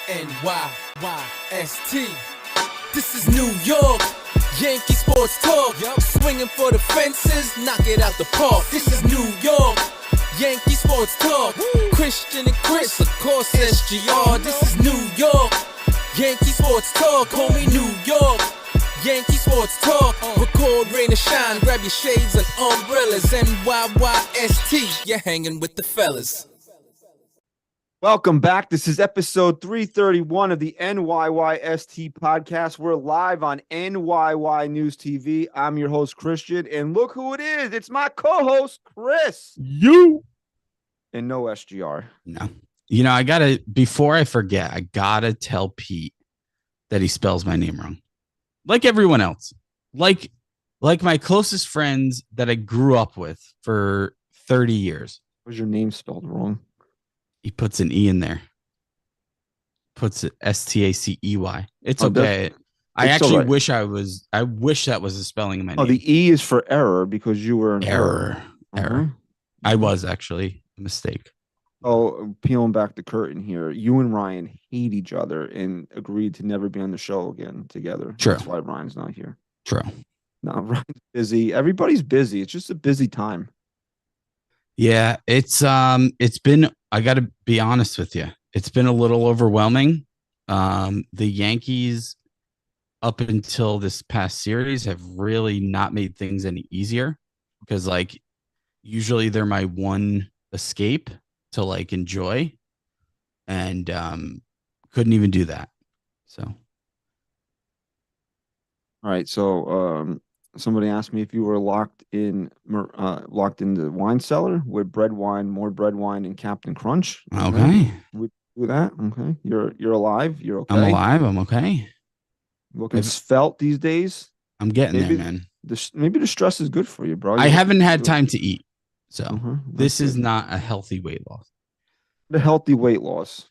NyynewsTV. This is New York, Yankee sports talk. Swinging for the fences, knock it out the park. This is New York, Yankee sports talk. Christian and Chris, of course SGR. This is New York, Yankee sports talk. Homie, New York, Yankee sports talk. Record, rain or shine, grab your shades and umbrellas. NyynewsTV, you're hanging with the fellas. Welcome back. This is episode 331 of the NyynewsTV podcast. We're live on NyynewsTV. I'm your host, Christian, and look who it is. It's my co-host, Chris. You. And no SGR. No. You know, before I forget, I gotta tell Pete that he spells my name wrong. Like everyone else. Like my closest friends that I grew up with for 30 years. Was your name spelled wrong? He puts an E in there. Puts it Stacey. It's okay. I actually wish I wish that was the spelling of my name. Oh, the E is for error because you were an error. I was actually a mistake. Oh, peeling back the curtain here. You and Ryan hate each other and agreed to never be on the show again together. True. That's why Ryan's not here. True. No, Ryan's busy. Everybody's busy. It's just a busy time. Yeah, it's been, I got to be honest with you, it's been a little overwhelming. The Yankees, up until this past series, have really not made things any easier because, like, usually they're my one escape to, like, enjoy, and couldn't even do that. So, all right, so somebody asked me if you were locked in the wine cellar with more bread wine, and Captain Crunch. Okay. We do that. Okay. You're alive. You're okay. I'm alive. I'm okay. Looking svelte these days. I'm getting there, man. Maybe the stress is good for you, bro. I haven't had time to eat. So this is good. not a healthy weight loss. The healthy weight loss.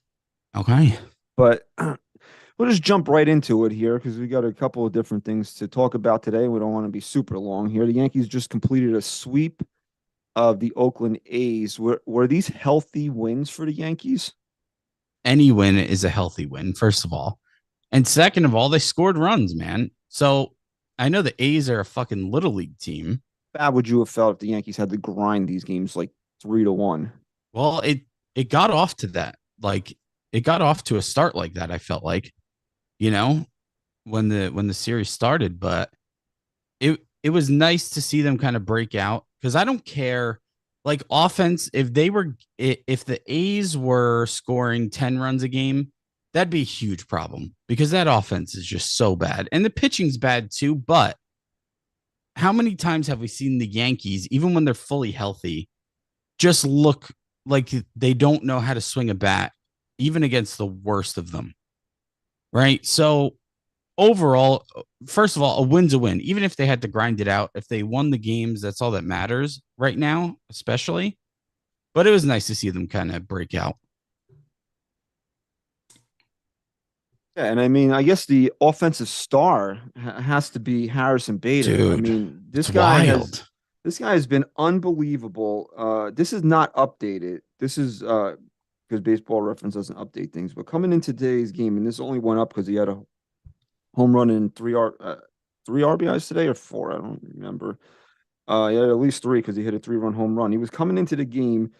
Okay. But we'll just jump right into it here because we got a couple of different things to talk about today. We don't want to be super long here. The Yankees just completed a sweep of the Oakland A's. Were these healthy wins for the Yankees? Any win is a healthy win, first of all. And second of all, they scored runs, man. So I know the A's are a fucking little league team. How bad would you have felt if the Yankees had to grind these games like 3-1? Well, it got off to that. Like, it got off to a start like that, I felt like. You know, when the series started, but it was nice to see them kind of break out because I don't care, like, offense. If the A's were scoring 10 runs a game, that'd be a huge problem because that offense is just so bad and the pitching's bad too. But how many times have we seen the Yankees, even when they're fully healthy, just look like they don't know how to swing a bat, even against the worst of them? Right. So overall, first of all, a win's a win. Even if they had to grind it out, if they won the games, that's all that matters right now, especially. But it was nice to see them kind of break out. Yeah, and I mean, I guess the offensive star has to be Harrison Bader. Dude, I mean, this guy has been unbelievable. This is not updated. This is because Baseball Reference doesn't update things. But coming into today's game, and this only went up because he had a home run and three RBIs today, or 4, I don't remember. He had at least 3 because he hit a 3-run home run. He was coming into the game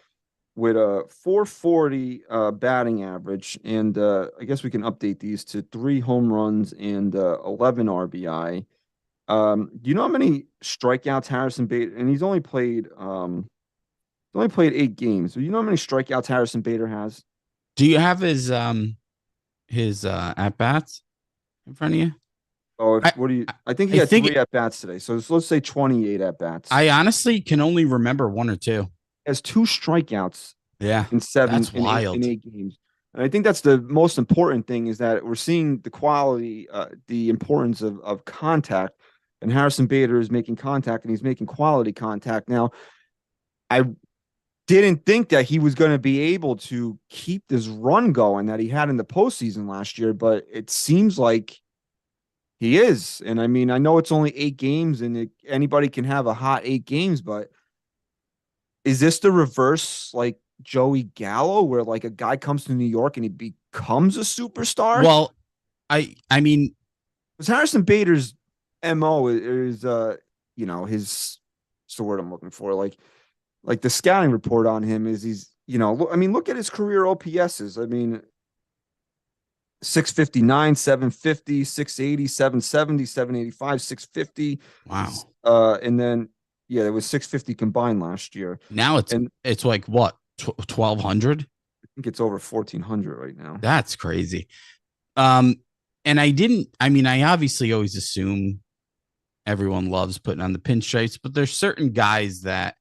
with a 440 batting average, and I guess we can update these to 3 home runs and 11 RBI. Do you know how many strikeouts Harrison Bader? And he's only played 8 games. Do you know how many strikeouts Harrison Bader has? Do you have his at bats in front of you? Oh, I think he had 3 at bats today. So let's say 28 at bats. I honestly can only remember 1 or 2. He has 2 strikeouts. Yeah, in 7 that's wild. In 8 games. And I think that's the most important thing is that we're seeing the quality, the importance of contact. And Harrison Bader is making contact, and he's making quality contact. Now, I didn't think that he was going to be able to keep this run going that he had in the postseason last year, but it seems like he is. And I mean, I know it's only 8 games, and anybody can have a hot 8 games, but is this the reverse, like Joey Gallo, where like a guy comes to New York and he becomes a superstar? Well, I mean, Because Harrison Bader's MO is his what's the word I'm looking for? Like the scouting report on him is look at his career OPSs. I mean, 659, 750, 680, 770, 785, 650. wow. And then yeah, it was 650 combined last year. Now And it's like what 1,200. I think it's over 1,400 right now. That's crazy. And I obviously always assume everyone loves putting on the pinstripes, but there's certain guys that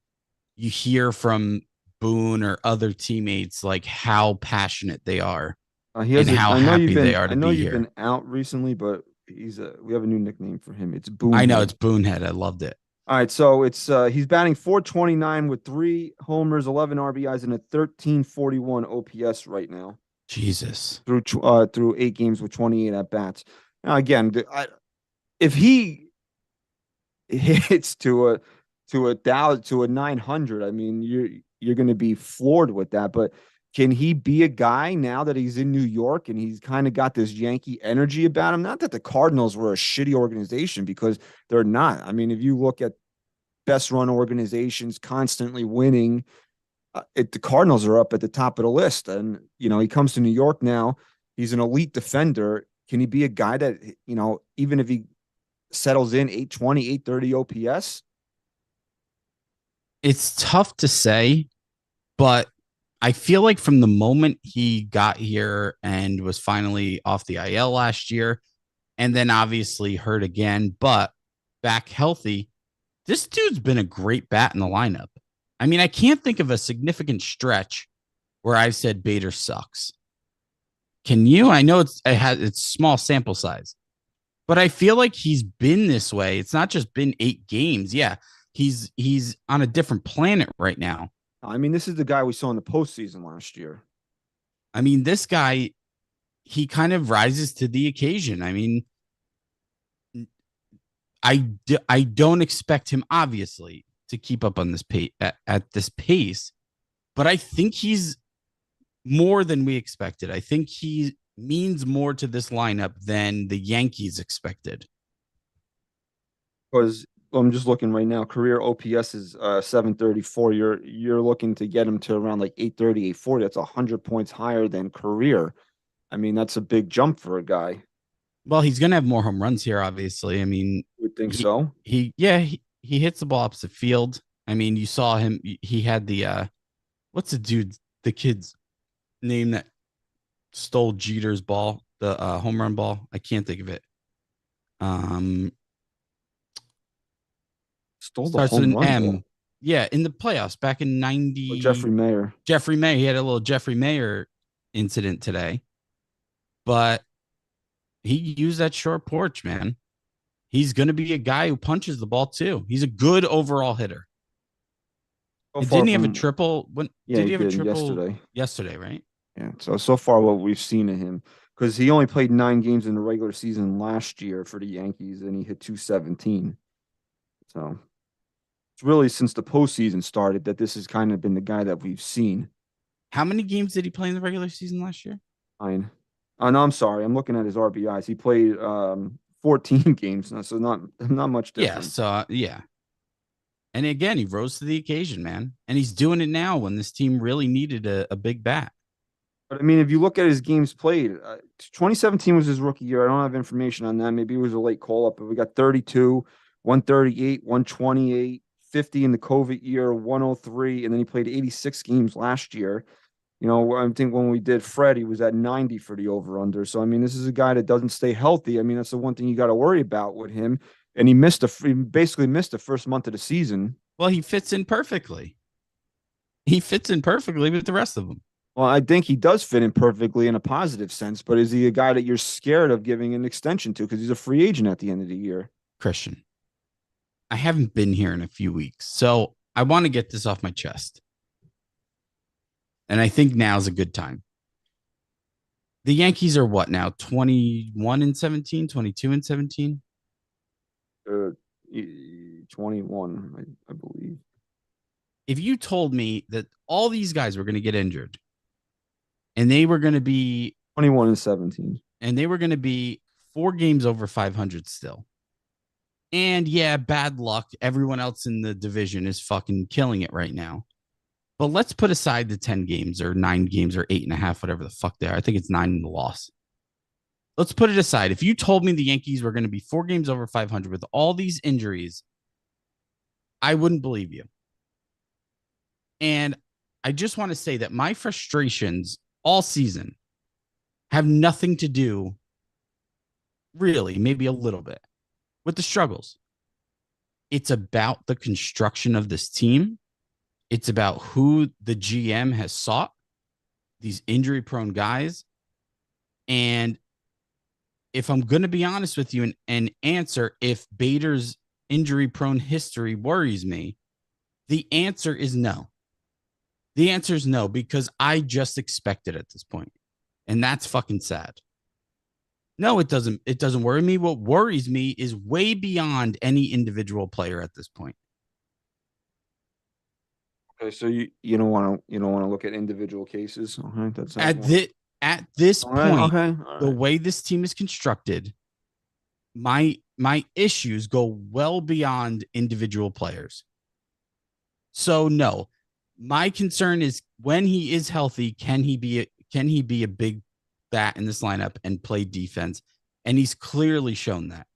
you hear from Boone or other teammates like how passionate they are and how happy they are I to know be you've here. been out recently, but we have a new nickname for him. It's Boone. I know it's Boonehead. I loved it. All right, so it's he's batting 429 with 3 homers, 11 RBIs, and a 1341 OPS right now Jesus. through 8 games with 28 at bats. Now again, if he hits to a 900, I mean you're going to be floored with that. But can he be a guy now that he's in New York and he's kind of got this Yankee energy about him? Not that the Cardinals were a shitty organization, because they're not. I mean, if you look at best run organizations constantly winning, the Cardinals are up at the top of the list. And he comes to New York now. He's an elite defender. Can he be a guy that even if he settles in 820, 830 OPS? It's tough to say, but I feel like from the moment he got here and was finally off the IL last year, and then obviously hurt again, but back healthy, this dude's been a great bat in the lineup. I mean, I can't think of a significant where I've said Bader sucks. Can you? I know it's small sample size, but I feel like he's been this way. It's not just been 8 games. Yeah, he's on a different planet right now. I mean, this is the guy we saw in the postseason last year. I mean, this guy, he kind of rises to the occasion. I mean, I don't expect him obviously to keep up on this pace at this pace, but I think he's more than we expected. I think he means more to this lineup than the Yankees expected. Because I'm just looking right now, career OPS is 734. You're looking to get him to around like 830, 840. That's 100 points higher than career. I mean, that's a big jump for a guy. Well, he's gonna have more home runs here, obviously. I mean, Would think so. He hits the ball opposite field. I mean, you saw him. He had the what's the kid's name that stole Jeter's ball, the home run ball. I can't think of it. Stole the Starts with home an run M. ball. Yeah, in the playoffs back in '90. Oh, Jeffrey Mayer. Jeffrey May. He had a little Jeffrey Mayer incident today, but he used that short porch, man. He's going to be a guy who punches the ball too. He's a good overall hitter. Didn't he have a triple? Yeah, did he have a did triple yesterday? Right? Yeah. So far, what we've seen of him, because he only played 9 games in the regular season last year for the Yankees, and he hit 217. So it's really since the postseason started that this has kind of been the guy that we've seen. How many games did he play in the regular season last year? 9. Oh, no, I'm sorry. I'm looking at his RBIs. He played 14 games, so not much different. Yeah. So yeah. And again, he rose to the occasion, man. And he's doing it now when this team really needed a big bat. But I mean, if you look at his games played, 2017 was his rookie year. I don't have information on that. Maybe it was a late call up, but we got 32, 138, 128, 50 in the COVID year, 103, and then he played 86 games last year. I think when we did Fred, he was at 90 for the over-under. So, I mean, this is a guy that doesn't stay healthy. I mean, that's the one thing you got to worry about with him. And he basically missed the first month of the season. Well, he fits in perfectly. He fits in perfectly with the rest of them. Well, I think he does fit in perfectly in a positive sense, but is he a guy that you're scared of giving an extension to because he's a free agent at the end of the year? Christian, I haven't been here in a few weeks, so I want to get this off my chest. And I think now's a good time. The Yankees are what now? 21-17, 22-17? 21, I believe. if you told me that all these guys were going to get injured and they were going to be 21-17, and they were going to be 4 games over 500 still. And yeah, bad luck. Everyone else in the division is fucking killing it right now. But let's put aside the 10 games or 9 games or 8.5, whatever the fuck they are. I think it's 9 in the loss. Let's put it aside. If you told me the Yankees were going to be 4 games over 500 with all these injuries, I wouldn't believe you. And I just want to say that my frustrations all season have nothing to do, really, maybe a little bit, with the struggles. It's about the construction of this team. It's about who the GM has sought, these injury-prone guys. And if I'm going to be honest with you and answer if Bader's injury-prone history worries me, the answer is no. The answer is no, because I just expect it at this point. And that's fucking sad. No, it doesn't. It doesn't worry me. What worries me is way beyond any individual player at this point. Okay, so you don't want to look at individual cases. Okay, that's At this point, okay. the way this team is constructed, my issues go well beyond individual players. So no, my concern is when he is healthy, can he be a big bat in this lineup and play defense? And he's clearly shown that.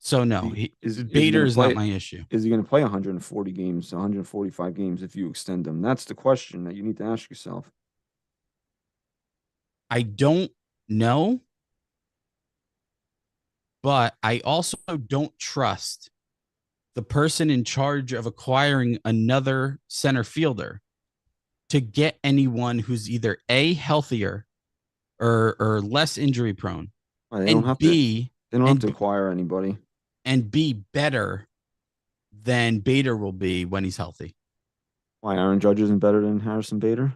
So no, Bader is not my issue. Is he going to play 140 games, 145 games if you extend him? That's the question that you need to ask yourself. I don't know, but I also don't trust the person in charge of acquiring another center fielder to get anyone who's either A, healthier or less injury prone, They don't have to acquire anybody, and B, better than Bader will be when he's healthy. Why Aaron Judge isn't better than Harrison Bader?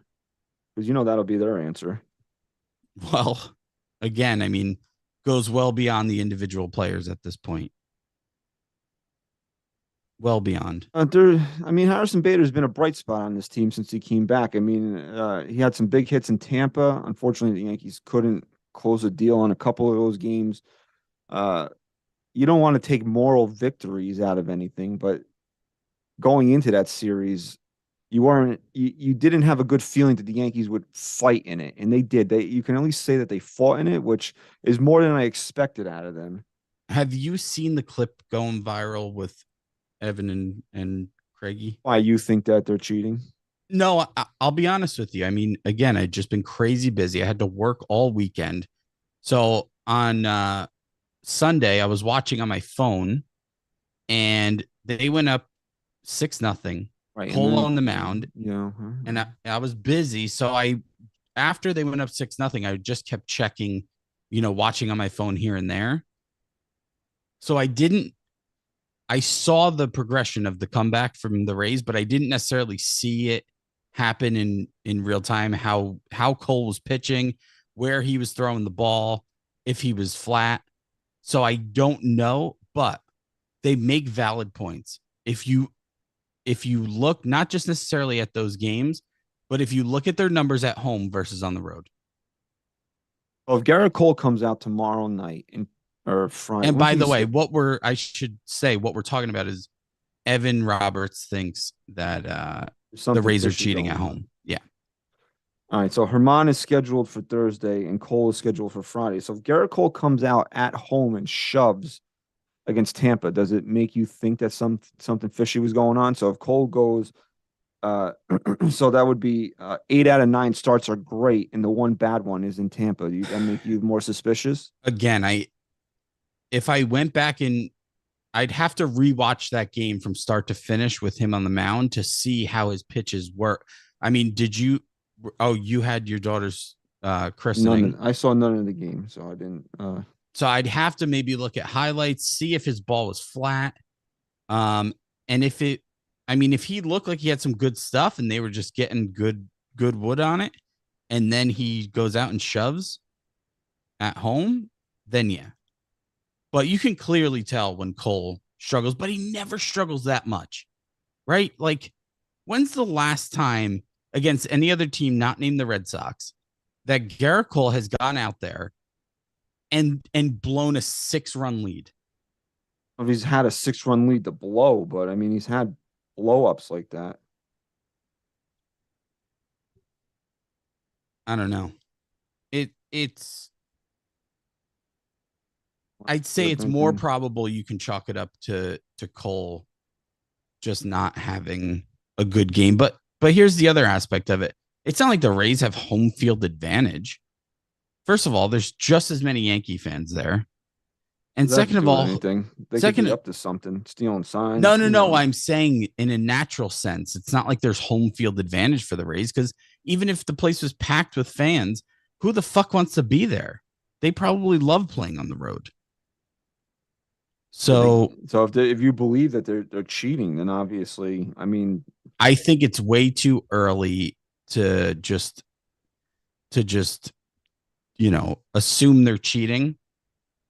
Because that'll be their answer. Well, again, I mean, goes well beyond the individual players at this point. Well beyond. Harrison Bader's been a bright spot on this team since he came back. He had some big hits in Tampa. Unfortunately, the Yankees couldn't close a deal on a couple of those games. You don't want to take moral victories out of anything, but going into that series, you didn't have a good feeling that the Yankees would fight in it, and they did. You can at least say that they fought in it, which is more than I expected out of them. Have you seen the clip going viral with Evan and Craigie? Why you think that they're cheating? No, I'll be honest with you. I mean, again, I've just been crazy busy. I had to work all weekend. So on Sunday, I was watching on my phone, and they went up 6-0. Right, Cole on the mound. Yeah. And I was busy. So after they went up 6-0, I just kept checking, watching on my phone here and there. So I saw the progression of the comeback from the Rays, but I didn't necessarily see it happen in real time, how Cole was pitching, where he was throwing the ball, if he was flat. So I don't know, but they make valid points. If you look not just necessarily at those games, but if you look at their numbers at home versus on the road. Well, if Garrett Cole comes out tomorrow night or Friday. And by the way, I should say what we're talking about is Evan Roberts thinks that the Rays are cheating at home. Yeah. All right. So Herman is scheduled for Thursday and Cole is scheduled for Friday. So if Garrett Cole comes out at home and shoves against Tampa, does it make you think that something fishy was going on? So if Cole goes, so that would be 8 out of 9 starts are great, and the one bad one is in Tampa. That make you more suspicious? Again, if I went back and I'd have to rewatch that game from start to finish with him on the mound to see how his pitches were. I mean, did you? Oh, you had your daughter's christening. I saw none of the game, so I didn't. So I'd have to maybe look at highlights, see if his ball was flat. And if he looked like he had some good stuff and they were just getting good wood on it, and then he goes out and shoves at home, then yeah. But you can clearly tell when Cole struggles, but he never struggles that much, right? Like When's the last time against any other team not named the Red Sox that Garrett Cole has gone out there and blown a 6-run lead? Well, he's had a 6-run lead to blow, but I mean, he's had blow ups like that. I don't know. It's I'd say it's more probable you can chalk it up to Cole just not having a good game. But here's the other aspect of it. It's not like the Rays have home field advantage. First of all, there's just as many Yankee fans there. And second of all, anything. They could be up to something, stealing signs. No. I'm saying in a natural sense, it's not like there's home field advantage for the Rays, because even if the place was packed with fans, who the fuck wants to be there? They probably love playing on the road. So if you believe that they're cheating, then obviously, I mean, I think it's way too early to just assume they're cheating.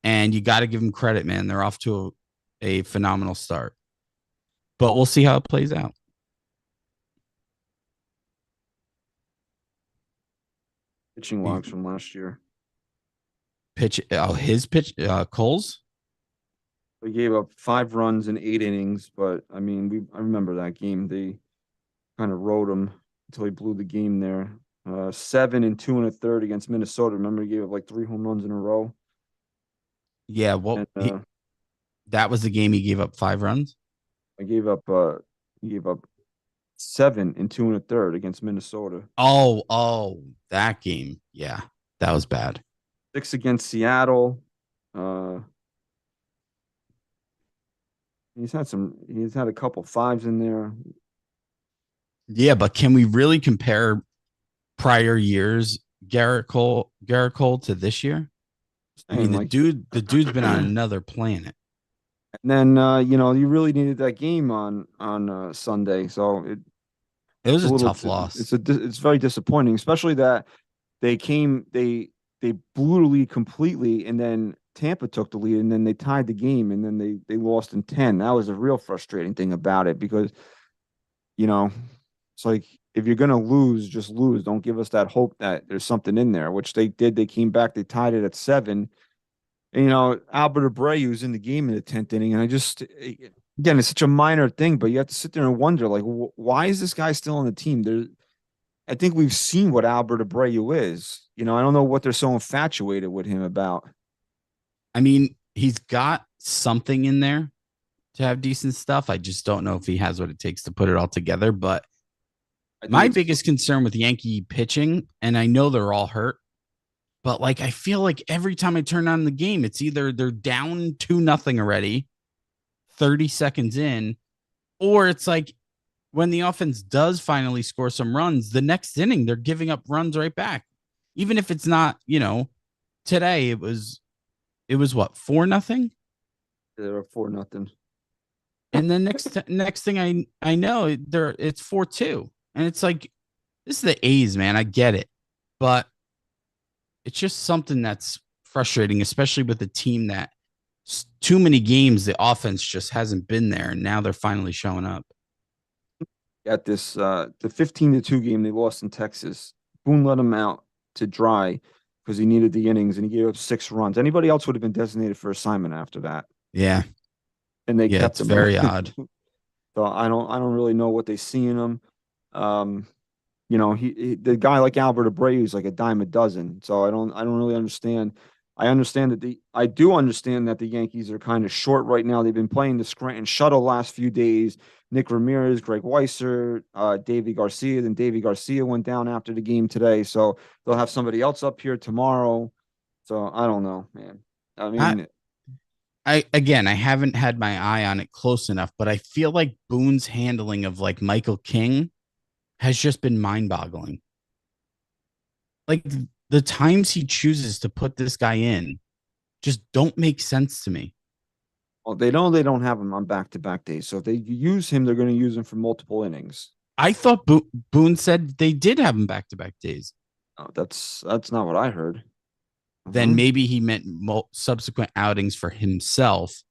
And you got to give them credit, man. They're off to a phenomenal start. But we'll see how it plays out. Pitching logs from last year. His pitch, Cole's? They gave up 5 runs in 8 innings, but I mean, I remember that game. They kind of rode him until he blew the game there. 7 and 2 1/3 against Minnesota. Remember, he gave up like 3 home runs in a row. Yeah, well, that was the game he gave up 5 runs. He gave up 7 and 2 1/3 against Minnesota. Oh, that game. Yeah, that was bad. 6 against Seattle. He's had a couple 5s in there. Yeah, but can we really compare prior years Garrett Cole to this year? I mean, the dude's been on another planet. And then you really needed that game on Sunday, so it was a tough loss. It's very disappointing, especially that they blew the lead completely, and then Tampa took the lead, and then they tied the game, and then they lost in 10. That was a real frustrating thing about it, because it's like, if you're gonna lose, just lose. Don't give us that hope that there's something in there, which they did. They came back, they tied it at 7. And, Albert Abreu's in the game in the 10th inning, and again, it's such a minor thing, but you have to sit there and wonder, like, why is this guy still on the team? I think we've seen what Albert Abreu is. I don't know what they're so infatuated with him about. I mean, he's got something in there to have decent stuff. I just don't know if he has what it takes to put it all together. But my biggest concern with Yankee pitching, and I know they're all hurt, but like, I feel like every time I turn on the game, it's either they're down 2-0 already, 30 seconds in, or it's like when the offense does finally score some runs, the next inning, they're giving up runs right back. Even if it's not, today it was what, 4-0? They were 4-0. And then next thing I know, it's 4-2. And it's like, this is the A's, man. I get it. But it's just something that's frustrating, especially with a team that too many games, the offense just hasn't been there. And now they're finally showing up. At this, the 15-2 game they lost in Texas, Boone let him out to dry because he needed the innings, and he gave up 6 runs. Anybody else would have been designated for assignment after that. Yeah. And they kept him. Very odd. So I don't really know what they see in him. The guy like Albert Abreu is like a dime a dozen. So I don't really understand. I do understand that the Yankees are kind of short right now. They've been playing the Scranton shuttle last few days. Nick Ramirez, Greg Weisser, Davy Garcia. Then Davy Garcia went down after the game today. So they'll have somebody else up here tomorrow. So I don't know, man. I mean, I haven't had my eye on it close enough, but I feel like Boone's handling of like Michael King has just been mind-boggling. Like, the times he chooses to put this guy in just don't make sense to me. Well, they don't have him on back-to-back days. So if they use him, they're going to use him for multiple innings. I thought Boone said they did have him back-to-back days. No, that's not what I heard. Then maybe he meant subsequent outings for himself.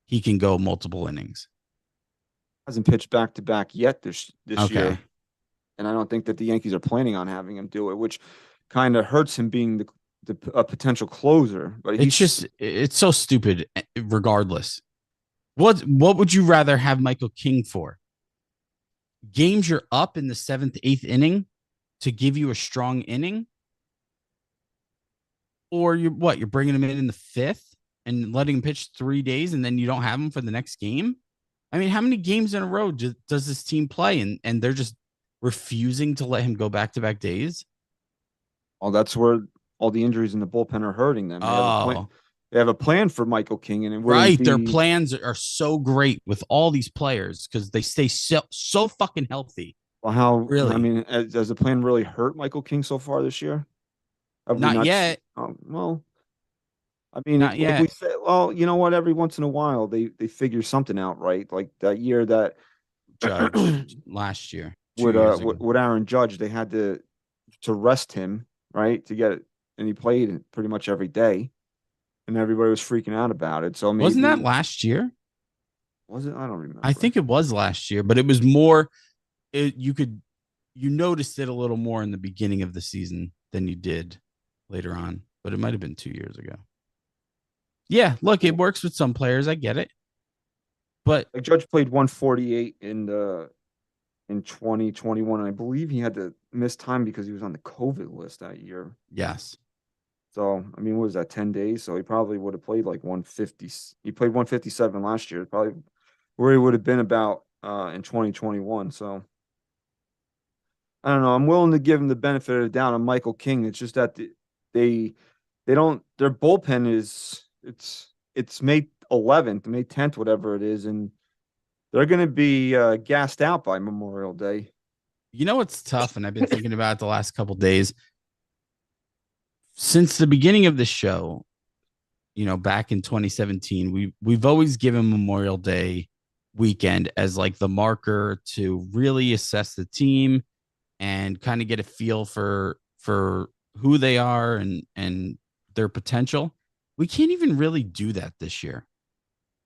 He can go multiple innings. Hasn't pitched back to back yet this Okay. year, and I don't think that the Yankees are planning on having him do it, which kind of hurts him being the a potential closer. But It's so stupid regardless. What would you rather have Michael King for? Games you're up in the 7th, 8th inning to give you a strong inning? Or you're bringing him in the 5th and letting him pitch 3 days and then you don't have him for the next game? I mean, how many games in a row does this team play and they're just refusing to let him go back-to-back days? Oh, that's where all the injuries in the bullpen are hurting them. They have a plan. Oh, They have a plan for Michael King, and it wouldn't right. Their be. plans are so great with all these players because they stay so fucking healthy. Well, how? I Really? mean, does the plan really hurt Michael King so far this year? Have we Not not? yet. Well, I mean, Not like we yet. said, well, you know what? Every once in a while, they figure something out, right? Like that year that Judge last year, 2 years ago. with Aaron Judge, they had to rest him, right, to get it, and he played pretty much every day, and everybody was freaking out about it. So Wasn't that maybe last year? was it? I don't I remember. think it was last year, but it was more. You noticed it a little more in the beginning of the season than you did later on, but it might have been 2 years ago. Yeah, look, it works with some players. I get it, but Like Judge played 148 in 2021, and I believe he had to miss time because he was on the COVID list that year. yes, So, I mean, what was that, 10 days? So he probably would have played like 150. He played 157 last year, probably where he would have been about in 2021. So I don't know. I'm willing to give him the benefit of the doubt on Michael King. It's just that they they don't their bullpen is it's May 11th, May 10th, whatever it is, and they're gonna be gassed out by Memorial Day. you know what's tough, and I've been thinking about it the last couple days since the beginning of the show. Back in 2017, we've always given Memorial Day weekend as like the marker to really assess the team and kind of get a feel for who they are and their potential. We can't even really do that this year.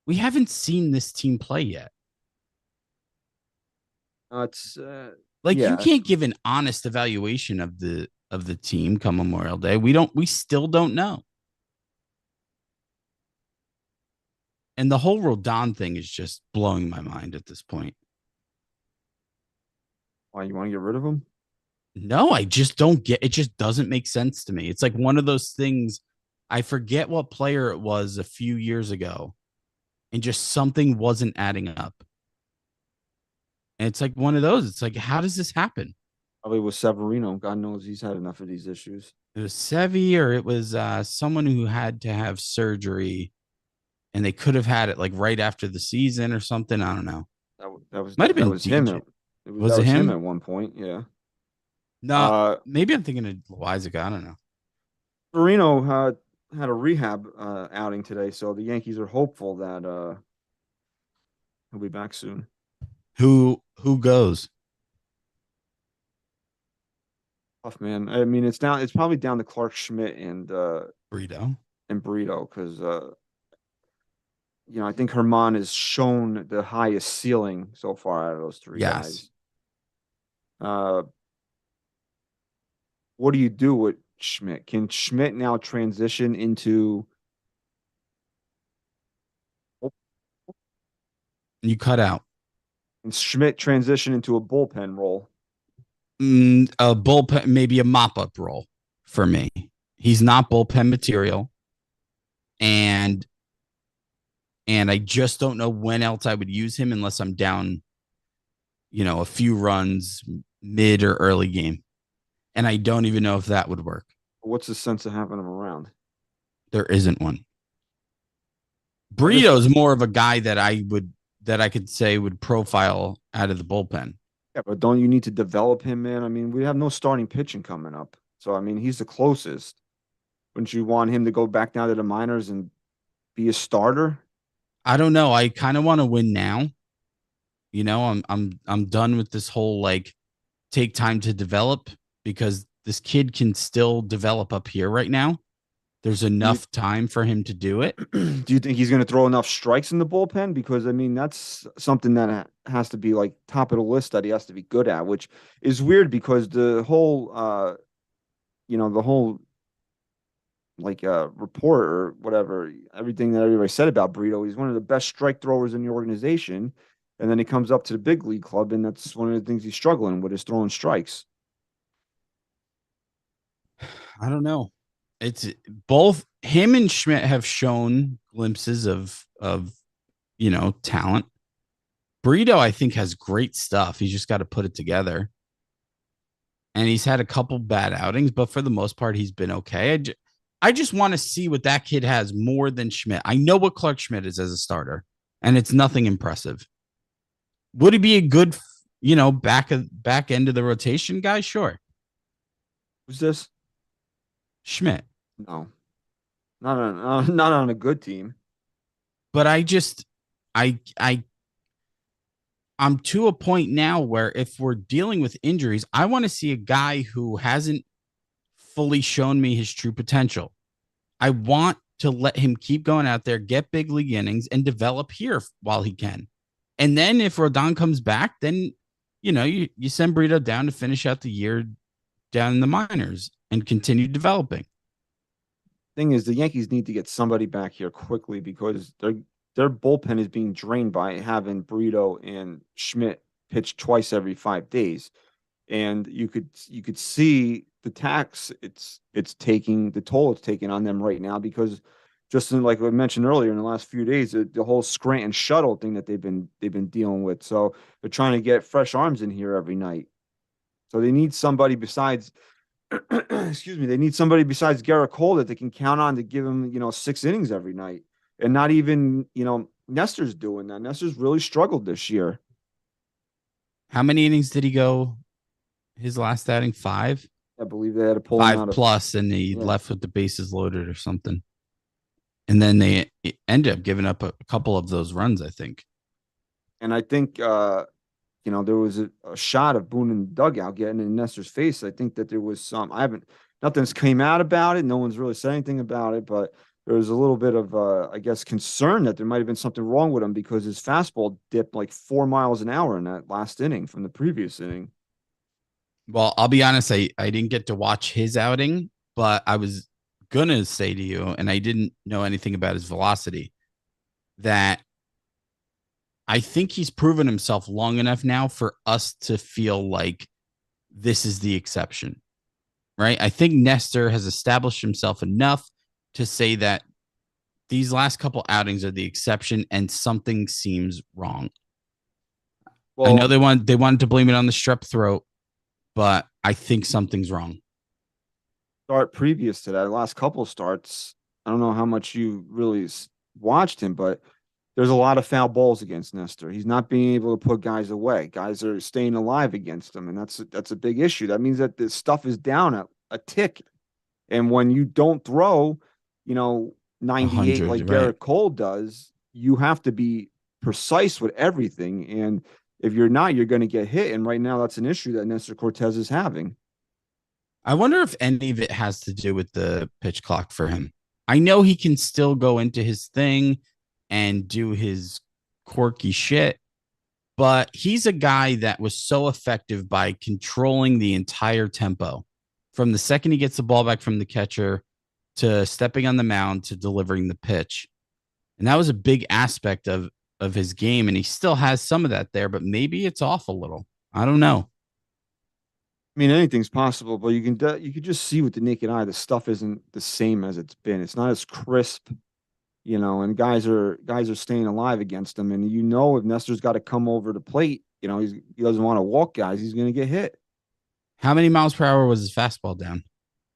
We haven't seen this team play yet. It's Like you yeah. can't give an honest evaluation of the team come Memorial Day. We still don't know. And the whole Rodon thing is just blowing my mind at this point. Why you want to get rid of him? No, I just don't get it. Just doesn't make sense to me. It's like one of those things. I forget what player it was a few years ago, and just something wasn't adding up. And it's like one of those. It's like, how does this happen? Probably with Severino. God knows he's had enough of these issues. It was Sevy or it was someone who had to have surgery and they could have had it like right after the season or something. I don't know. Might have That been was him. DJ. That Was it was him him? at one point. Yeah. No, maybe I'm thinking of Loizaga. I don't know. Severino had a rehab outing today, so the Yankees are hopeful that he'll be back soon. Who goes? Tough, man. I mean, it's probably down to Clark Schmidt Burrito. and Burrito because I think Herman has shown the highest ceiling so far out of those three Yes. guys. What do you do with Schmidt? Can Schmidt now transition into? You cut out. Can Schmidt transition into a bullpen role? A bullpen, maybe a mop-up role for me. He's not bullpen material. And I just don't know when else I would use him unless I'm down, a few runs mid or early game. And I don't even know if that would work. What's the sense of having him around? There isn't one. Burrito is more of a guy that I could say would profile out of the bullpen. Yeah, but don't you need to develop him, man? I mean, we have no starting pitching coming up. So, I mean, he's the closest. Wouldn't you want him to go back down to the minors and be a starter? I don't know. I kind of want to win now. I'm done with this whole like take time to develop because this kid can still develop up here right now. there's Do you, enough time for him to do it. do you think he's going to throw enough strikes in the bullpen? Because I mean, that's something that has to be like top of the list that he has to be good at, which is weird because the whole, the whole like report or whatever, everything that everybody said about Brito, he's one of the best strike throwers in the organization. And then he comes up to the big league club, and that's one of the things he's struggling with is throwing strikes. I don't know. It's both him and Schmidt have shown glimpses of talent. Brito, I think, has great stuff. He's just got to put it together. And he's had a couple bad outings, but for the most part, he's been okay. I just want to see what that kid has more than Schmidt. I know what Clark Schmidt is as a starter, and it's nothing impressive. Would he be a good, back end of the rotation guy? Sure. Who's this? Schmidt. No, not on a good team. But I'm to a point now where if we're dealing with injuries, I want to see a guy who hasn't fully shown me his true potential. I want to let him keep going out there, get big league innings, and develop here while he can. And then if Rodon comes back, then you send Brito down to finish out the year down in the minors and continue developing. Thing is, the Yankees need to get somebody back here quickly because their bullpen is being drained by having Brito and Schmidt pitch twice every 5 days. And you could see the tax it's taking, the toll it's taking on them right now, because just like I mentioned earlier, in the last few days, the whole Scranton shuttle thing that they've been dealing with. So they're trying to get fresh arms in here every night. So they need somebody besides excuse me, they need somebody besides Garrett Cole that they can count on to give him, 6 innings every night. And not even, Nestor's doing that. Nestor's really struggled this year. How many innings did he go his last outing? 5? I believe they had to pull him 5 out of plus, and he left with the bases loaded or something. And then they ended up giving up a couple of those runs, I think. And I think, there was a shot of Boone in the dugout getting in Nestor's face. I think that there was nothing's came out about it. No one's really said anything about it, but there was a little bit of, I guess, concern that there might have been something wrong with him because his fastball dipped like 4 miles an hour in that last inning from the previous inning. Well, I'll be honest, I didn't get to watch his outing, but I was going to say to you, and I didn't know anything about his velocity, that I think he's proven himself long enough now for us to feel like this is the exception, right? I think Nestor has established himself enough to say that these last couple outings are the exception and something seems wrong. Well, I know they wanted to blame it on the strep throat, but I think something's wrong. Start previous to that, last couple starts, I don't know how much you really watched him, but there's a lot of foul balls against Nestor. He's not being able to put guys away. Guys are staying alive against him, and that's a big issue. That means that the stuff is down a tick. And when you don't throw, 98 like Garrett Cole does, you have to be precise with everything. And if you're not, you're going to get hit. And right now, that's an issue that Nestor Cortez is having. I wonder if any of it has to do with the pitch clock for him. I know he can still go into his thing and do his quirky shit, but he's a guy that was so effective by controlling the entire tempo from the second he gets the ball back from the catcher to stepping on the mound to delivering the pitch. And that was a big aspect of his game. And he still has some of that there, but maybe it's off a little. I don't know. I mean, anything's possible, but you can just see with the naked eye, the stuff isn't the same as it's been. It's not as crisp, and guys are staying alive against him. And if Nestor's got to come over the plate, he doesn't want to walk guys, he's going to get hit. How many miles per hour was his fastball down?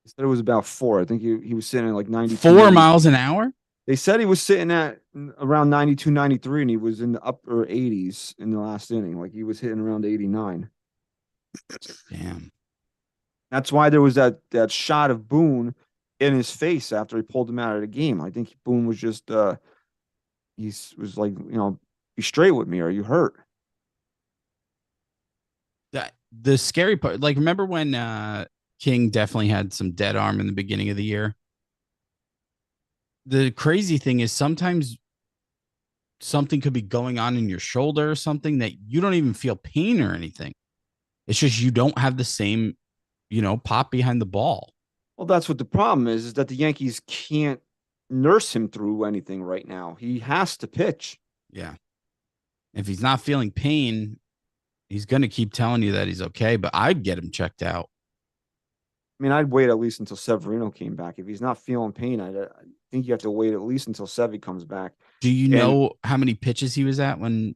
He said it was about 4. I think he was sitting at like 92. 4 miles an hour? They said he was sitting at around 92, 93, and he was in the upper 80s in the last inning. Like he was hitting around 89. Damn. That's why there was that shot of Boone in his face after he pulled him out of the game. I think Boone was just he was like, be straight with me, or are you hurt? The scary part, like, remember when King definitely had some dead arm in the beginning of the year? the crazy thing is sometimes something could be going on in your shoulder or something that you don't even feel pain or anything. It's just you don't have the same, pop behind the ball. Well, that's what the problem is that the Yankees can't nurse him through anything right now. He has to pitch. Yeah. If he's not feeling pain, he's going to keep telling you that he's okay, but I'd get him checked out. I mean, I'd wait at least until Severino came back. If he's not feeling pain, I think you have to wait at least until Sevy comes back. Do you And know how many pitches he was at when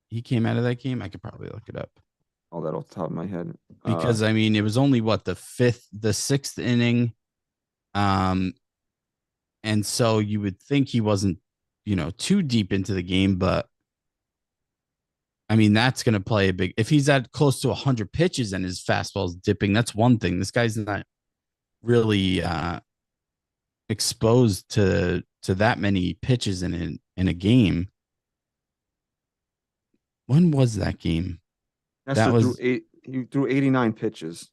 he came out of that game? I could probably look it up. all that off the top of my head. Because I mean, it was only what the sixth inning. And so you would think he wasn't, too deep into the game, but I mean, that's going to play a big, if he's at close to 100 pitches and his fastball's dipping, that's one thing. This guy's not really exposed to that many pitches in a game. When was that game? Nestor he threw 89 pitches.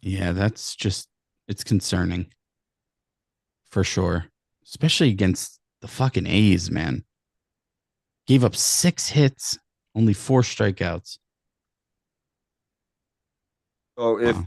Yeah, that's just, it's concerning for sure, especially against the fucking A's, man. Gave up 6 hits, only 4 strikeouts. So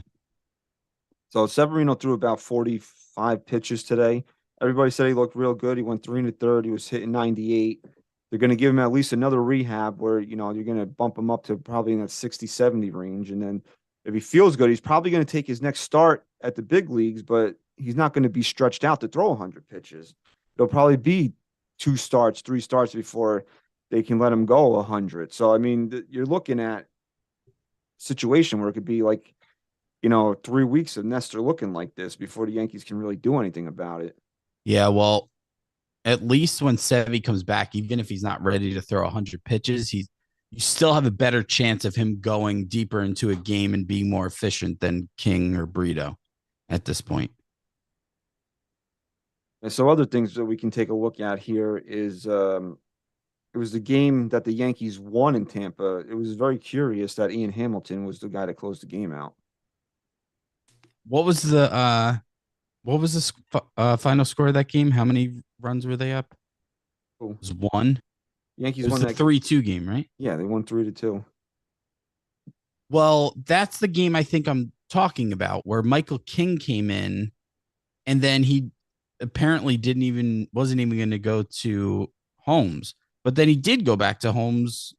so Severino threw about 45 pitches today. Everybody said he looked real good. He went 3 1/3. He was hitting 98. They're going to give him at least another rehab where, you're going to bump him up to probably in that 60, 70 range. And then if he feels good, he's probably going to take his next start at the big leagues, but he's not going to be stretched out to throw 100 pitches. It'll probably be 2 starts, 3 starts before they can let him go 100. So, I mean, you're looking at a situation where it could be like, 3 weeks of Nestor looking like this before the Yankees can really do anything about it. Yeah, well, at least when Sevy comes back, even if he's not ready to throw 100 pitches, you still have a better chance of him going deeper into a game and being more efficient than King or Brito at this point. And so other things that we can take a look at here is it was the game that the Yankees won in Tampa. It was very curious that Ian Hamilton was the guy that closed the game out. What was the final score of that game? How many runs were they up? Cool. It was 1. Yankees It was won the that 3-2 game, right? Yeah, they won 3-2. Well, that's the game I think I'm talking about, where Michael King came in, and then he apparently wasn't even going to go to Holmes, but then he did go back to Holmes.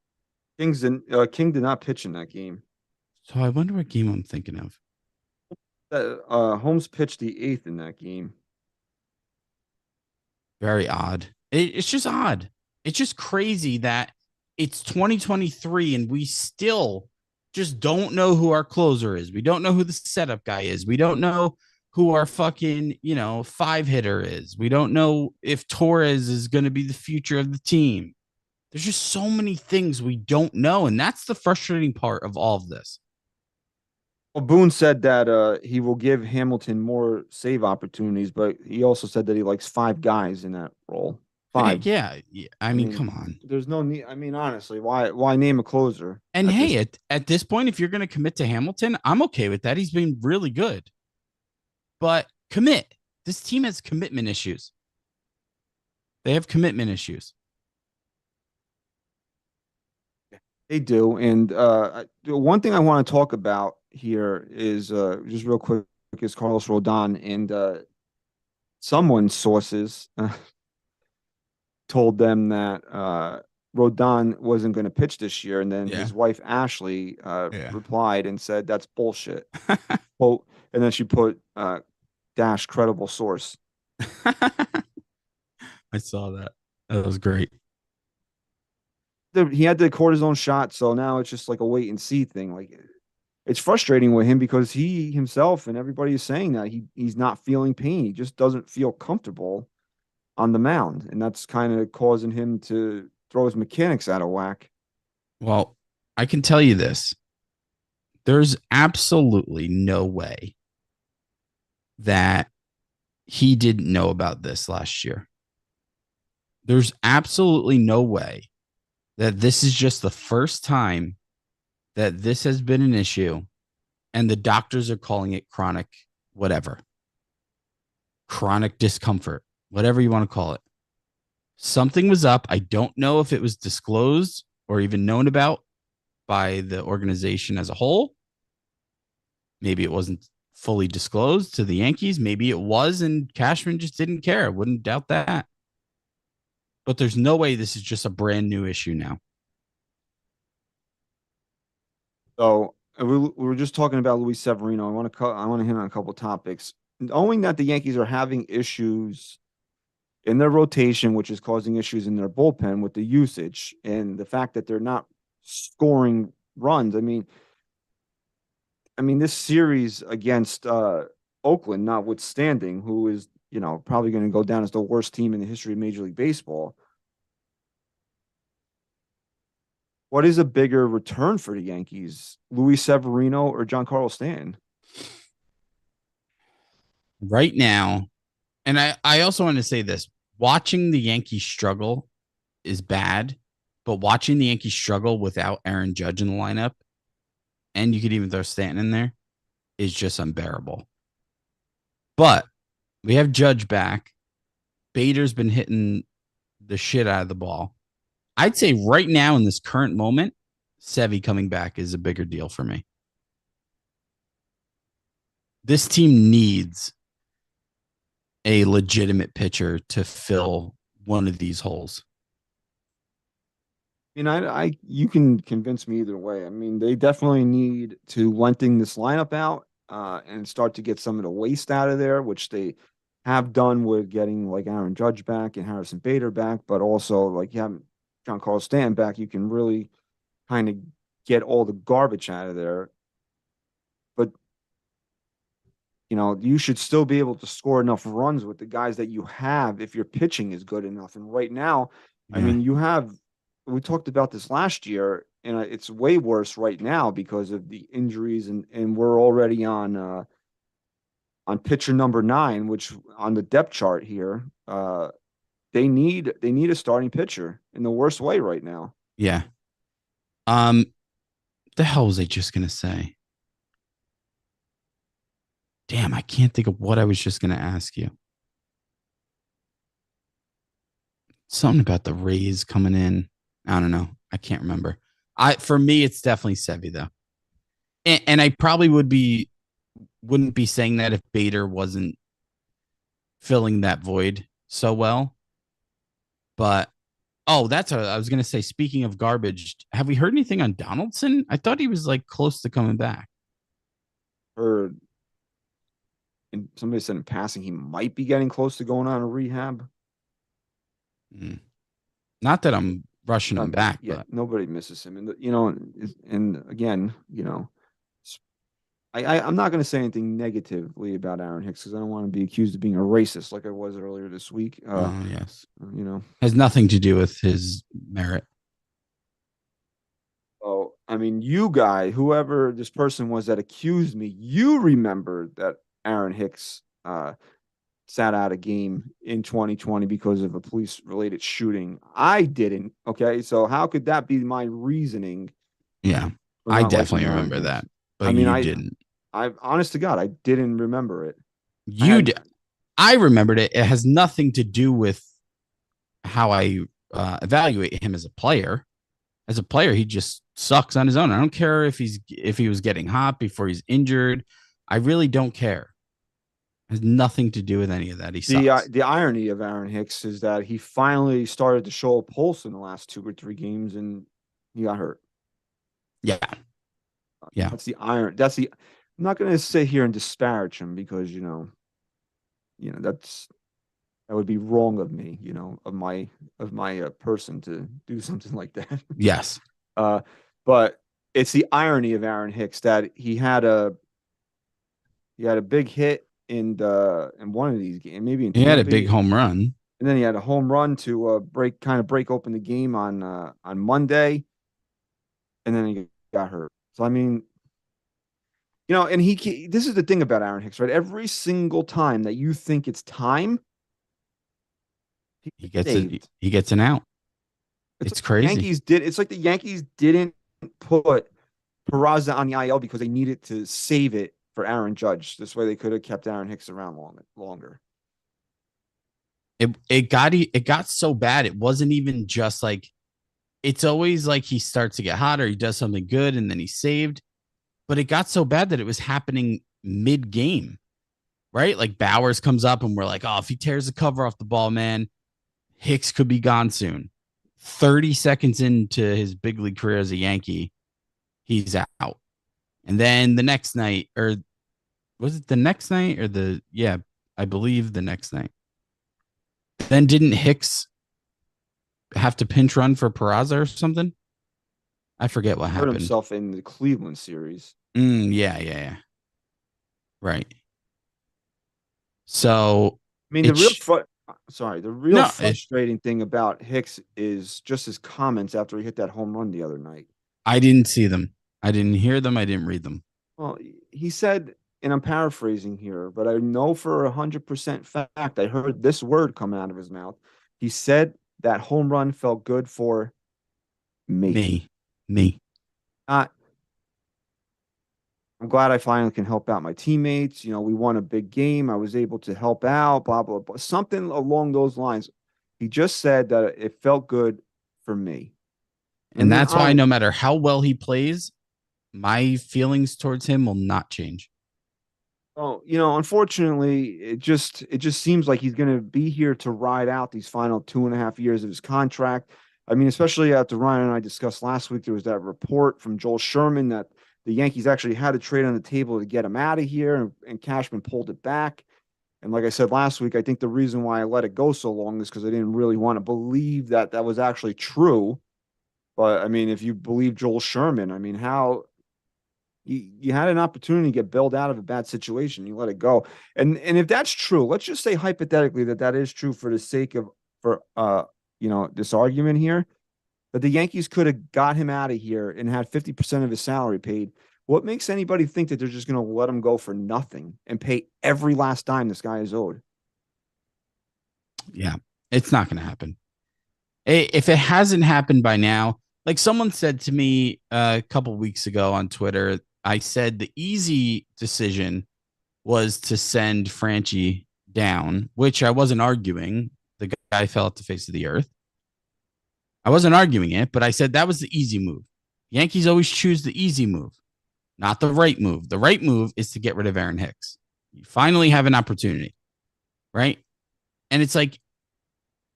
King did not pitch in that game. So I wonder what game I'm thinking of. Holmes pitched the 8th in that game. Very odd. It's just odd. It's just crazy that it's 2023 and we still just don't know who our closer is. We don't know who the setup guy is. We don't know who our fucking, 5-hitter is. We don't know if Torres is going to be the future of the team. There's just so many things we don't know. And that's the frustrating part of all of this. Well, Boone said that he will give Hamilton more save opportunities, but he also said that he likes 5 guys in that role. 5. Yeah. I mean, come on. There's no need. I mean, honestly, why name a closer? And hey, at this point, if you're going to commit to Hamilton, I'm okay with that. He's been really good. But commit. This team has commitment issues. They have commitment issues. They do. And one thing I want to talk about here is just real quick is Carlos Rodon, and someone's sources told them that Rodon wasn't going to pitch this year, and then his wife Ashley replied and said that's bullshit. Quote, and then she put dash credible source. I saw that. That was great. He had the cortisone shot, so now it's just like a wait and see thing. Like, it's frustrating with him because he himself and everybody is saying that he's not feeling pain. He just doesn't feel comfortable on the mound, and that's kind of causing him to throw his mechanics out of whack. Well, I can tell you this. There's absolutely no way that he didn't know about this last year. There's absolutely no way that this is just the first time that this has been an issue and the doctors are calling it chronic whatever. Chronic discomfort. whatever you want to call it. Something was up. I don't know if it was disclosed or even known about by the organization as a whole. Maybe it wasn't fully disclosed to the Yankees. Maybe it was, and Cashman just didn't care. I wouldn't doubt that. But there's no way this is just a brand new issue now. So we were just talking about Luis Severino. I want to hit on a couple of topics. Knowing that the Yankees are having issues in their rotation, which is causing issues in their bullpen with the usage and the fact that they're not scoring runs. I mean, this series against Oakland, notwithstanding, who is, probably going to go down as the worst team in the history of Major League Baseball. What is a bigger return for the Yankees, Luis Severino or Giancarlo Stanton? Right now, and I also want to say this, watching the Yankees struggle is bad, but watching the Yankees struggle without Aaron Judge in the lineup, and you could even throw Stanton in there, is just unbearable. But we have Judge back. Bader's been hitting the shit out of the ball. I'd say right now in this current moment, Sevy coming back is a bigger deal for me. This team needs a legitimate pitcher to fill one of these holes. You can convince me either way. I mean, they definitely need to lengthen this lineup out and start to get some of the waste out of there, which they have done with getting like Aaron Judge back and Harrison Bader back, but also like you have Giancarlo Stanton back, you can really kind of get all the garbage out of there. But you should still be able to score enough runs with the guys that you have if your pitching is good enough. And right now, I mean, we talked about this last year, and it's way worse right now because of the injuries, and we're already on pitcher number 9, which on the depth chart here, they need a starting pitcher in the worst way right now. Yeah. The hell was I just gonna say? Damn, I can't think of what I was just gonna ask you. Something about the Rays coming in. I don't know. I can't remember. For me, it's definitely Sevy though, and I probably wouldn't be saying that if Bader wasn't filling that void so well. But that's what I was gonna say. Speaking of garbage, have we heard anything on Donaldson? I thought he was like close to coming back. Heard, and somebody said in passing he might be getting close to going on a rehab. Not that I'm rushing him back. Yeah, but nobody misses him, and again, I'm not going to say anything negatively about Aaron Hicks because I don't want to be accused of being a racist like I was earlier this week. Yes, has nothing to do with his merit. Oh, I mean, whoever this person was that accused me, you remember that Aaron Hicks sat out a game in 2020 because of a police-related shooting. I didn't. Okay, so how could that be my reasoning? Yeah, I definitely remember that, but I didn't. I honest to God, I didn't remember it. I remembered it. It has nothing to do with how I evaluate him as a player. As a player, he just sucks on his own. I don't care if he was getting hot before he's injured. I really don't care. It has nothing to do with any of that. He sucks. The irony of Aaron Hicks is that he finally started to show a pulse in the last 2 or 3 games, and he got hurt. Yeah. That's the iron. I'm not going to sit here and disparage him because that would be wrong of me, of my person to do something like that. Yes. But it's the irony of Aaron Hicks that he had a big hit in one of these games, maybe in he had a big home run, and then he had a home run to break open the game on Monday, and then he got hurt. So I mean, and this is the thing about Aaron Hicks, right? Every single time that you think it's time, he gets an out. It's crazy. It's like the Yankees didn't put Peraza on the IL because they needed to save it for Aaron Judge. This way they could have kept Aaron Hicks around longer. it got so bad. It wasn't even just like, it's always like he starts to get hot or he does something good and then he's saved. But it got so bad that it was happening mid game, right? Like Bowers comes up and we're like, oh, if he tears the cover off the ball, man, Hicks could be gone soon. 30 seconds into his big league career as a Yankee, he's out. And then the next night, or was it the next night or yeah, I believe the next night. Then didn't Hicks have to pinch run for Peraza or something? I forget what Hurt happened. himself in the Cleveland series. Yeah. Right. So, I mean, the real frustrating thing about Hicks is just his comments after he hit that home run the other night. I didn't see them. I didn't hear them. I didn't read them. Well, he said, and I'm paraphrasing here, but I know for 100% fact, I heard this word come out of his mouth. He said that home run felt good for me. Me. I'm glad I finally can help out my teammates. You know, we won a big game. I was able to help out, blah, blah, blah. Something along those lines. He just said that it felt good for me. And that's why no matter how well he plays, my feelings towards him will not change. Oh, you know, unfortunately, it just seems like he's going to be here to ride out these final 2.5 years of his contract. I mean, especially after Ryan and I discussed last week, there was that report from Joel Sherman that the Yankees actually had a trade on the table to get him out of here, and Cashman pulled it back. And like I said last week, I think the reason why I let it go so long is because I didn't really want to believe that that was actually true. But I mean, if you believe Joel Sherman, I mean, how you had an opportunity to get bailed out of a bad situation, you let it go. And if that's true, let's just say hypothetically that that is true for the sake of this argument here, that the Yankees could have got him out of here and had 50% of his salary paid. What makes anybody think that they're just going to let him go for nothing and pay every last dime this guy is owed? Yeah, it's not going to happen. If it hasn't happened by now, like someone said to me a couple weeks ago on Twitter, I said the easy decision was to send Franchi down, which I wasn't arguing. The guy fell off the face of the earth. I wasn't arguing it, but I said that was the easy move. Yankees always choose the easy move, not the right move. The right move is to get rid of Aaron Hicks. You finally have an opportunity, right? And it's like,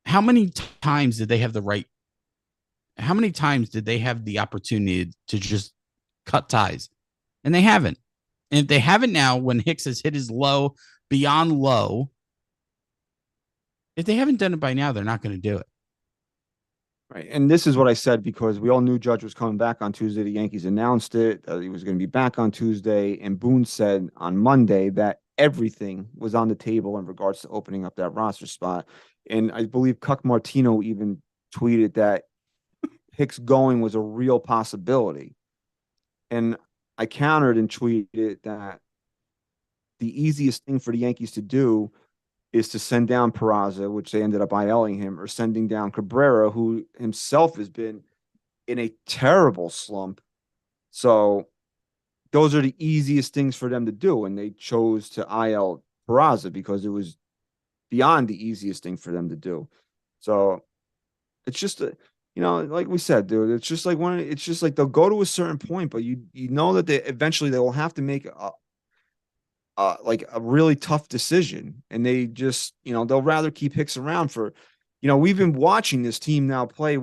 how many times did they have the right? How many times did they have the opportunity to just cut ties? And they haven't. And if they haven't now, when Hicks has hit his low beyond low, if they haven't done it by now, they're not going to do it. Right. And this is what I said because we all knew Judge was coming back on Tuesday. The Yankees announced it. He was going to be back on Tuesday. And Boone said on Monday that everything was on the table in regards to opening up that roster spot. And I believe Cuck Martino even tweeted that Hicks going was a real possibility. And I countered and tweeted that the easiest thing for the Yankees to do is to send down Peraza, which they ended up ILing him, or sending down Cabrera, who himself has been in a terrible slump. So those are the easiest things for them to do. And they chose to IL Peraza because it was beyond the easiest thing for them to do. So it's just like we said, dude, it's just like it's just like they'll go to a certain point, but you know that they eventually they will have to make like a really tough decision, and they just they'll rather keep Hicks around for we've been watching this team now play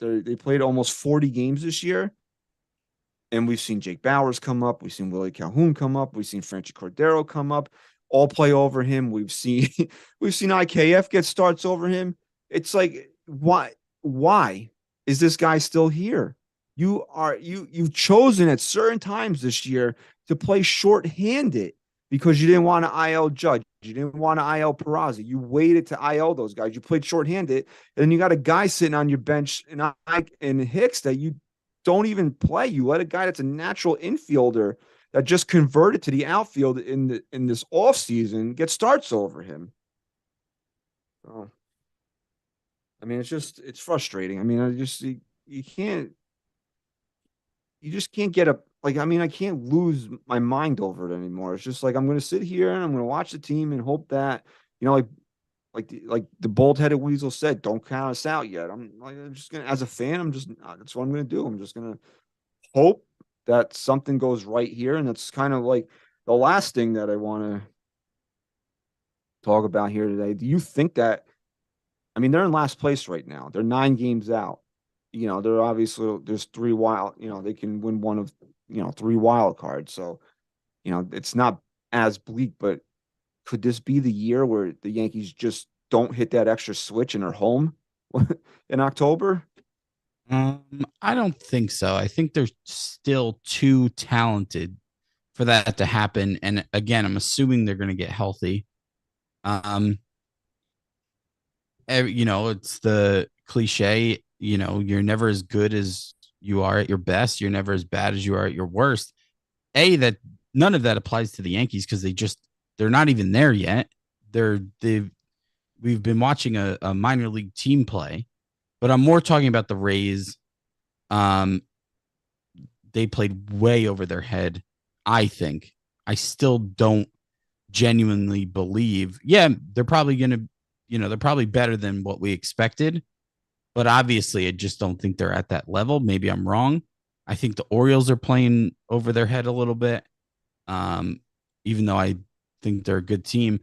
they played almost 40 games this year, and we've seen Jake Bowers come up, we've seen Willie Calhoun come up, we've seen Franchi Cordero come up, all play over him. We've seen IKF get starts over him. It's like, why is this guy still here? You've chosen at certain times this year to play shorthanded because you didn't want to IL Judge. You didn't want to IL Peraza. You waited to IL those guys. You played shorthanded, and then you got a guy sitting on your bench in Hicks that you don't even play. You let a guy that's a natural infielder that just converted to the outfield in this offseason get starts over him. So, I mean, it's frustrating. I mean, you just can't get I can't lose my mind over it anymore. It's just like, I'm going to sit here and I'm going to watch the team and hope that, like like the bald-headed weasel said, don't count us out yet. I'm just gonna, as a fan, that's what I'm gonna do. I'm just gonna hope that something goes right here, and that's kind of like the last thing that I want to talk about here today. Do you think that? I mean, they're in last place right now. They're 9 games out. They're obviously there's 3 wild. They can win one of 3 wild cards. So it's not as bleak, but could this be the year where the Yankees just don't hit that extra switch and are home in October? I don't think so. I think they're still too talented for that to happen. And again, I'm assuming they're going to get healthy. It's the cliche, you're never as good as you are at your best. You're never as bad as you are at your worst. That none of that applies to the Yankees because they're not even there yet. We've been watching a minor league team play, but I'm more talking about the Rays. They played way over their head. I think I still don't genuinely believe. Yeah, they're probably going to, they're probably better than what we expected, but obviously I just don't think they're at that level. Maybe I'm wrong. I think the Orioles are playing over their head a little bit. Even though I think they're a good team,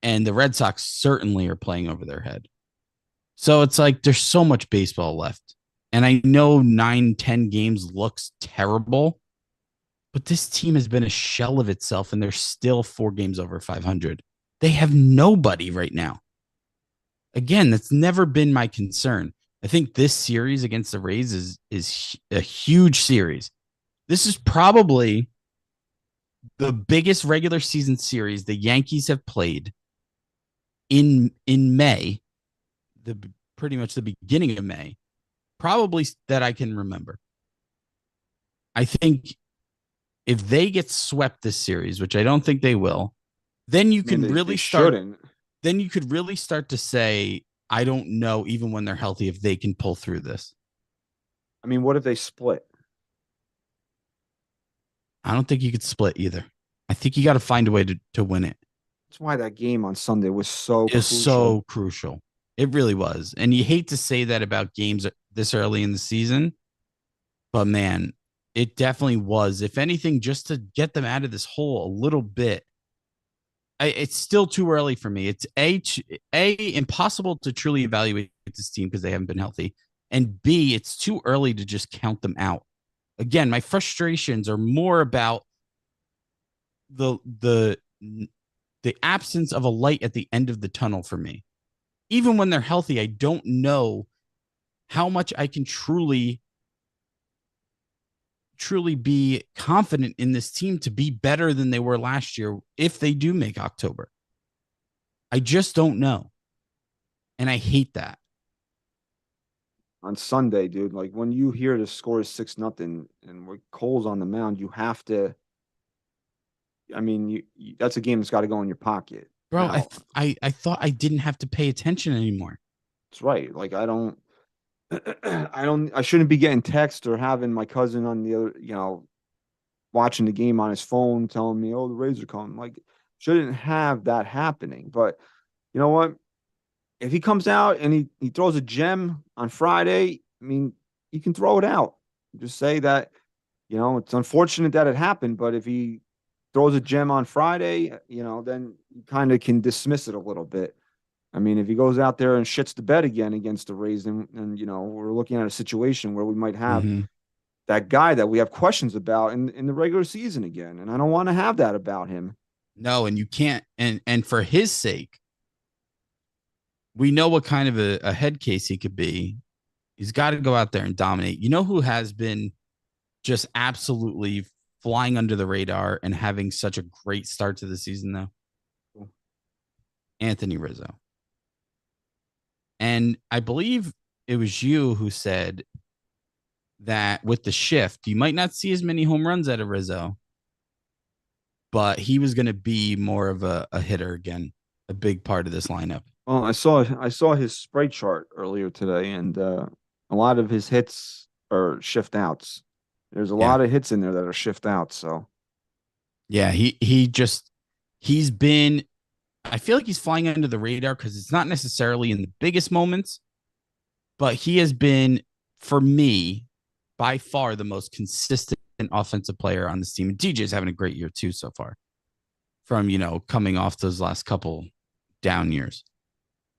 and the Red Sox certainly are playing over their head. So it's like there's so much baseball left. And I know 9-10 games looks terrible, but this team has been a shell of itself, and they're still 4 games over 500. They have nobody right now. Again, that's never been my concern. I think this series against the Rays is a huge series. This is probably the biggest regular season series the Yankees have played in May, pretty much the beginning of May, probably that I can remember. I think if they get swept this series, which I don't think they will, then you can really start. Then you could really start to say, I don't know, even when they're healthy, if they can pull through this. I mean, what if they split? I don't think you could split either. I think you got to find a way to win it. That's why that game on Sunday was so crucial. It really was. And you hate to say that about games this early in the season, but man, it definitely was. If anything, just to get them out of this hole a little bit. It's still too early for me. It's impossible to truly evaluate this team because they haven't been healthy, and B, it's too early to just count them out. Again, my frustrations are more about the absence of a light at the end of the tunnel for me. Even when they're healthy, I don't know how much I can truly be confident in this team to be better than they were last year if they do make October. I just don't know. And I hate that. On Sunday, dude, like when you hear the score is 6-0 and with Cole's on the mound, you have to. I mean, that's a game that's got to go in your pocket. Bro, now, I thought I didn't have to pay attention anymore. That's right. Like I shouldn't be getting text or having my cousin on the other, watching the game on his phone telling me, oh, the Rays are coming. Like, shouldn't have that happening. But you know what? If he comes out and he throws a gem on Friday, I mean, you can throw it out. Just say that, it's unfortunate that it happened, but if he throws a gem on Friday, then you kind of can dismiss it a little bit. I mean, if he goes out there and shits the bed again against the Rays, and we're looking at a situation where we might have that guy that we have questions about in the regular season again, and I don't want to have that about him. No, and you can't. And for his sake, we know what kind of a head case he could be. He's got to go out there and dominate. You know who has been just absolutely flying under the radar and having such a great start to the season, though? Anthony Rizzo. And I believe it was you who said that with the shift, you might not see as many home runs out of Rizzo, but he was going to be more of a hitter again, a big part of this lineup. Well, I saw his spray chart earlier today, and a lot of his hits are shift outs. There's a lot of hits in there that are shift outs. So, yeah, he's been. I feel like he's flying under the radar because it's not necessarily in the biggest moments, but he has been, for me, by far the most consistent offensive player on this team. And DJ's having a great year too so far, from coming off those last couple down years.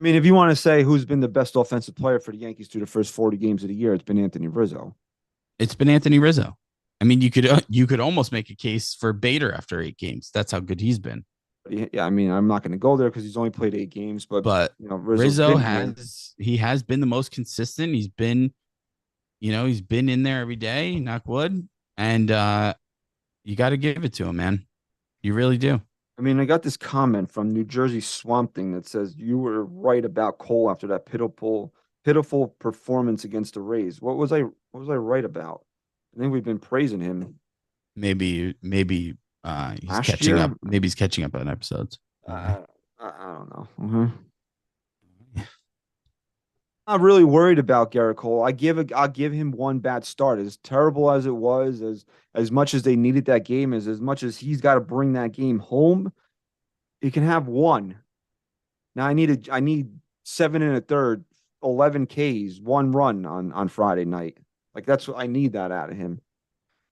I mean, if you want to say who's been the best offensive player for the Yankees through the first 40 games of the year, it's been Anthony Rizzo. It's been Anthony Rizzo. I mean, you could almost make a case for Bader after 8 games. That's how good he's been. Yeah, I mean, I'm not going to go there because he's only played 8 games, but Rizzo has been the most consistent. He's been in there every day, knock wood, and you got to give it to him, man. You really do. I mean, I got this comment from New Jersey Swamp Thing that says you were right about Cole after that pitiful performance against the Rays. What was I right about? I think we've been praising him. Maybe he's Last catching year? up. Maybe he's catching up on episodes. I don't know. Not really worried about Garrett Cole. I'll give him one bad start. As terrible as it was, as much as they needed that game, as much as he's got to bring that game home, he can have one. Now I need 7 1/3, 11 Ks, 1 run on Friday night. Like that's what I need that out of him.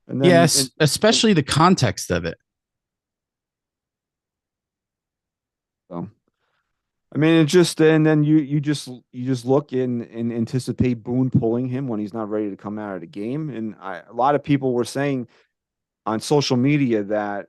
And then, yes, especially the context of it. So, I mean, it just and then you just look and anticipate Boone pulling him when he's not ready to come out of the game. And a lot of people were saying on social media that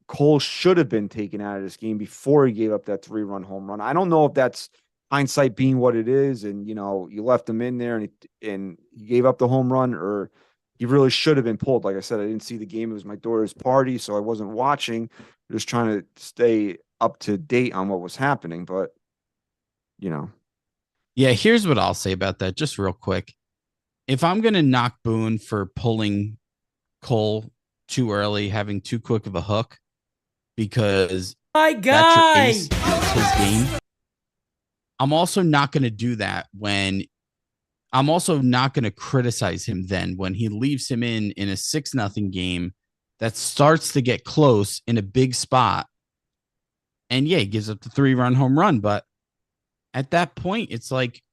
Cole should have been taken out of this game before he gave up that 3-run home run. I don't know if that's hindsight being what it is, and you left him in there and he gave up the home run, or he really should have been pulled. Like I said, I didn't see the game. It was my daughter's party, so I wasn't watching. Just trying to stay up to date on what was happening, but Yeah, here's what I'll say about that, just real quick. If I'm gonna knock Boone for pulling Cole too early, having too quick of a hook, because My that's your guy. ace, that's his game. I'm also not gonna do that when I'm also not gonna criticize him then when he leaves him in a 6-0 game that starts to get close in a big spot. And yeah, he gives up the 3-run home run, but at that point, it's like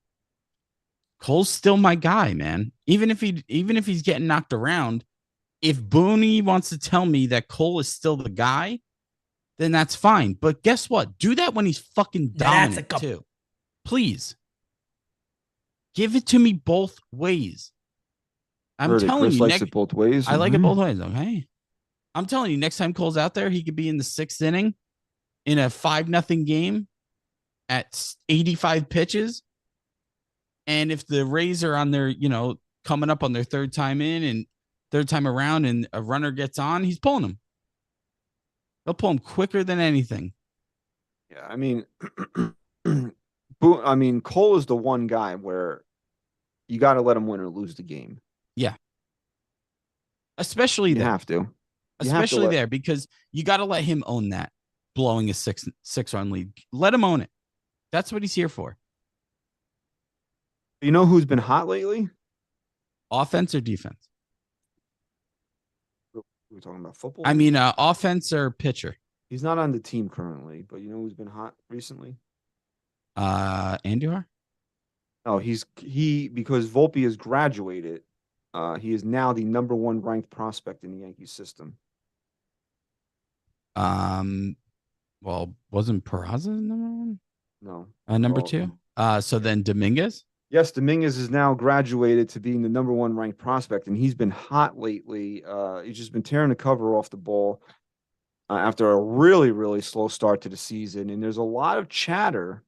Cole's still my guy, man. Even if he's getting knocked around, if Booney wants to tell me that Cole is still the guy, then that's fine. But guess what? Do that when he's fucking dominant too. Please. Give it to me both ways. I'm telling you, likes it both ways. I like it both ways. Okay. I'm telling you, next time Cole's out there, he could be in the 6th inning in a 5-0 game at 85 pitches. And if the Rays are on their, coming up on their 3rd time in and 3rd time around and a runner gets on, he's pulling him. They'll pull him quicker than anything. Yeah, I mean, Cole is the one guy where you got to let him win or lose the game. Yeah. Especially you have to. Especially there, because you got to let him own that, blowing a 6-run lead. Let him own it. That's what he's here for. You know who's been hot lately? Offense or defense? We're talking about football. I mean, offense or pitcher? He's not on the team currently, but you know who's been hot recently? Andujar? No, because Volpe has graduated. He is now the number 1 ranked prospect in the Yankees system. Well, wasn't Peraza number 1? No. Number 2? So then Dominguez? Yes, Dominguez is now graduated to being the number 1 ranked prospect, and he's been hot lately. He's just been tearing the cover off the ball after a really, really slow start to the season. And there's a lot of chatter.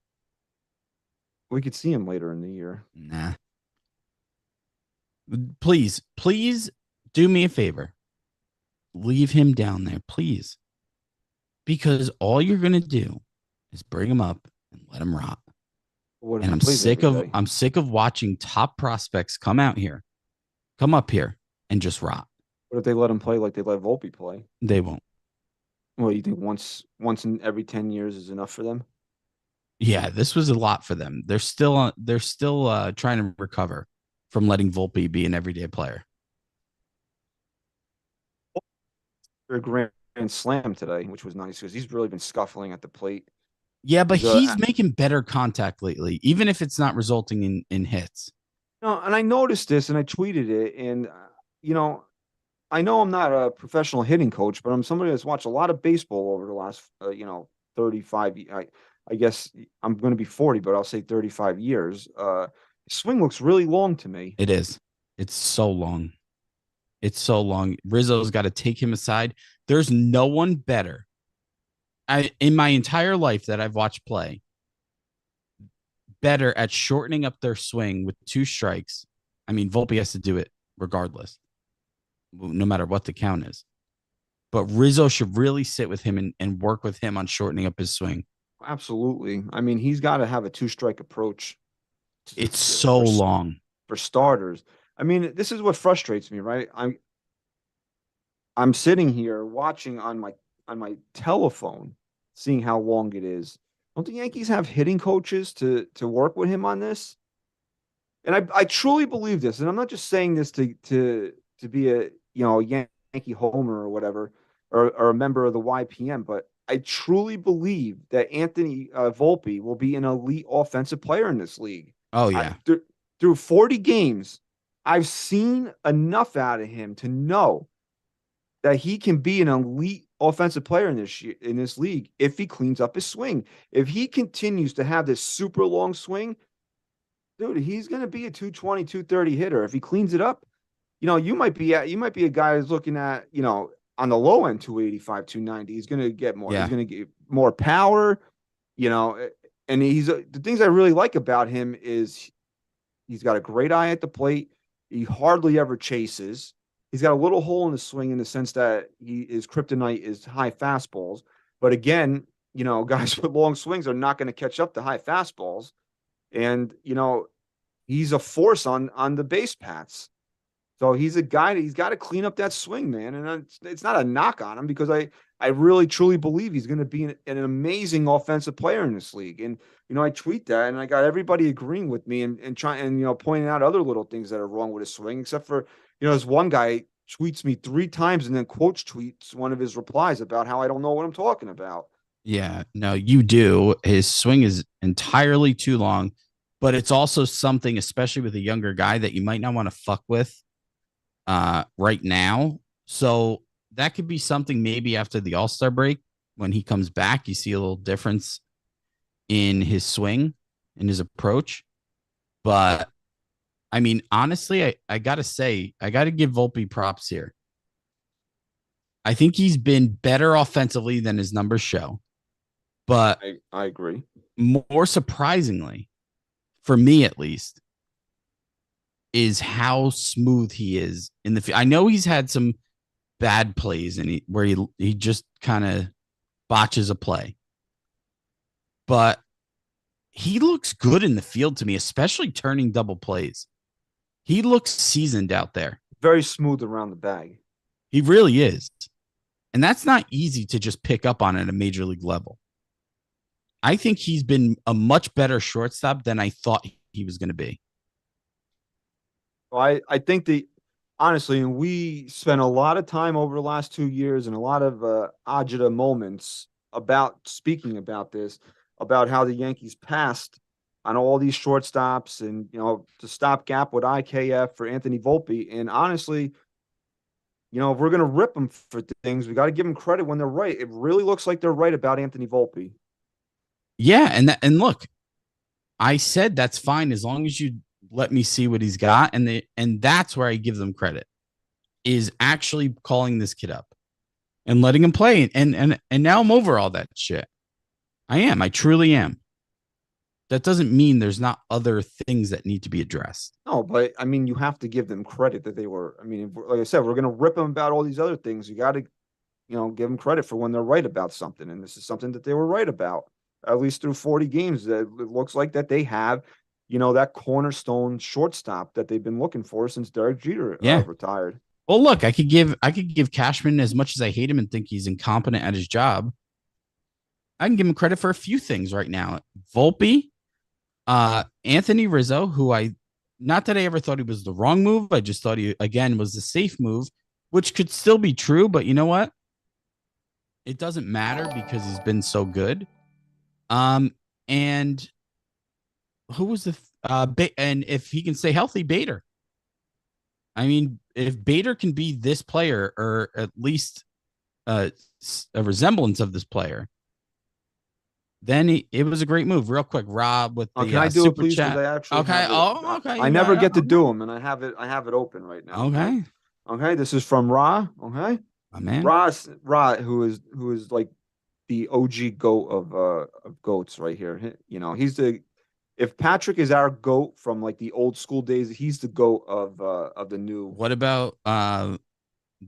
We could see him later in the year. Nah. Please do me a favor. Leave him down there, please. Because all you're going to do is bring him up and let him rot. And I'm sick of watching top prospects come up here and just rot. What if they let him play like they let Volpe play? They won't. Well, you think once in every 10 years is enough for them? Yeah, this was a lot for them. They're still trying to recover from letting Volpe be an everyday player. A grand slam today, which was nice because he's really been scuffling at the plate. Yeah, but He's he's making better contact lately, even if it's not resulting in hits. no, and I noticed this and I tweeted it. And, you know, I know I'm not a professional hitting coach, but I'm somebody that's watched a lot of baseball over the last, 35. I guess I'm going to be 40, but I'll say 35 years. Swing looks really long to me. It is. It's so long. It's so long. Rizzo's got to take him aside. There's no one better. In my entire life that I've watched play, better at shortening up their swing with 2 strikes. I mean, Volpe has to do it regardless, no matter what the count is. But Rizzo should really sit with him and work with him on shortening up his swing. Absolutely. I mean, he's got to have a 2-strike approach. It's so long for starters. I mean, this is what frustrates me, right? I'm sitting here watching on my telephone, seeing how long it is. Don't the Yankees have hitting coaches to work with him on this? And I truly believe this, and I'm not just saying this to be a Yankee homer or whatever, or a member of the YPM, but I truly believe that Anthony Volpe will be an elite offensive player in this league. Oh yeah. Through 40 games, I've seen enough out of him to know that he can be an elite offensive player in this league if he cleans up his swing. If he continues to have this super long swing, dude, he's going to be a 220, 230 hitter. If he cleans it up, you might be a guy who's looking at, on the low end 285, 290. He's going to get more. Yeah. He's going to get more power, and the things I really like about him is he's got a great eye at the plate. He hardly ever chases. He's got a little hole in the swing in the sense that his kryptonite is high fastballs. But again, guys with long swings are not going to catch up to high fastballs. And, he's a force on the base paths. So he's a guy that he's got to clean up that swing, man. And it's not a knock on him because I really, truly believe he's going to be an amazing offensive player in this league. And, I tweet that and I got everybody agreeing with me and pointing out other little things that are wrong with his swing, except for, this one guy tweets me 3 times and then quotes tweets one of his replies about how I don't know what I'm talking about. Yeah, no, you do. His swing is entirely too long, but it's also something, especially with a younger guy, that you might not want to fuck with right now. So that could be something maybe after the All-Star break when he comes back, you see a little difference in his swing, in his approach. But I mean, honestly, I got to say, I got to give Volpe props here. I think he's been better offensively than his numbers show. But I agree. More surprisingly, for me at least, is how smooth he is in the field. I know he's had some bad plays and where he just kind of botches a play. But he looks good in the field to me, especially turning double plays. He looks seasoned out there. Very smooth around the bag. He really is. And that's not easy to just pick up on at a major league level. I think he's been a much better shortstop than I thought he was going to be. Well, I think honestly, and we spent a lot of time over the last 2 years and a lot of agita moments about speaking about this, about how the Yankees passed on all these shortstops and, to stopgap with IKF for Anthony Volpe. And honestly, if we're going to rip them for things, we got to give them credit when they're right. It really looks like they're right about Anthony Volpe. Yeah, and look, I said that's fine as long as you let me see what he's got, and that's where I give them credit, is actually calling this kid up and letting him play. And now I'm over all that shit. I truly am. That doesn't mean there's not other things that need to be addressed. No, but I mean, you have to give them credit that they were. I mean, like I said, we're going to rip them about all these other things. You got to, give them credit for when they're right about something. And this is something that they were right about, at least through 40 games. That it looks like that they have, that cornerstone shortstop that they've been looking for since Derek Jeter retired. Well, look, I could give Cashman, as much as I hate him and think he's incompetent at his job, I can give him credit for a few things right now. Volpe, Anthony Rizzo, who not that I ever thought he was the wrong move. I just thought he, again, was the safe move, which could still be true. But you know what? It doesn't matter because he's been so good. And who was the and if he can stay healthy, Bader. I mean, if Bader can be this player, or at least a resemblance of this player, then it was a great move. Real quick, Rob with Oh, the can I do it, super please? Because chat. I actually Okay. have it. Oh, okay. I You never got get it. to do Okay. them, and I have it. I have it open right now. Okay. Okay. This is from Ra. Okay. My man. Ra, who is like the OG goat of goats right here. You know, he's the if Patrick is our goat from like the old school days, he's the goat of the new. What about Don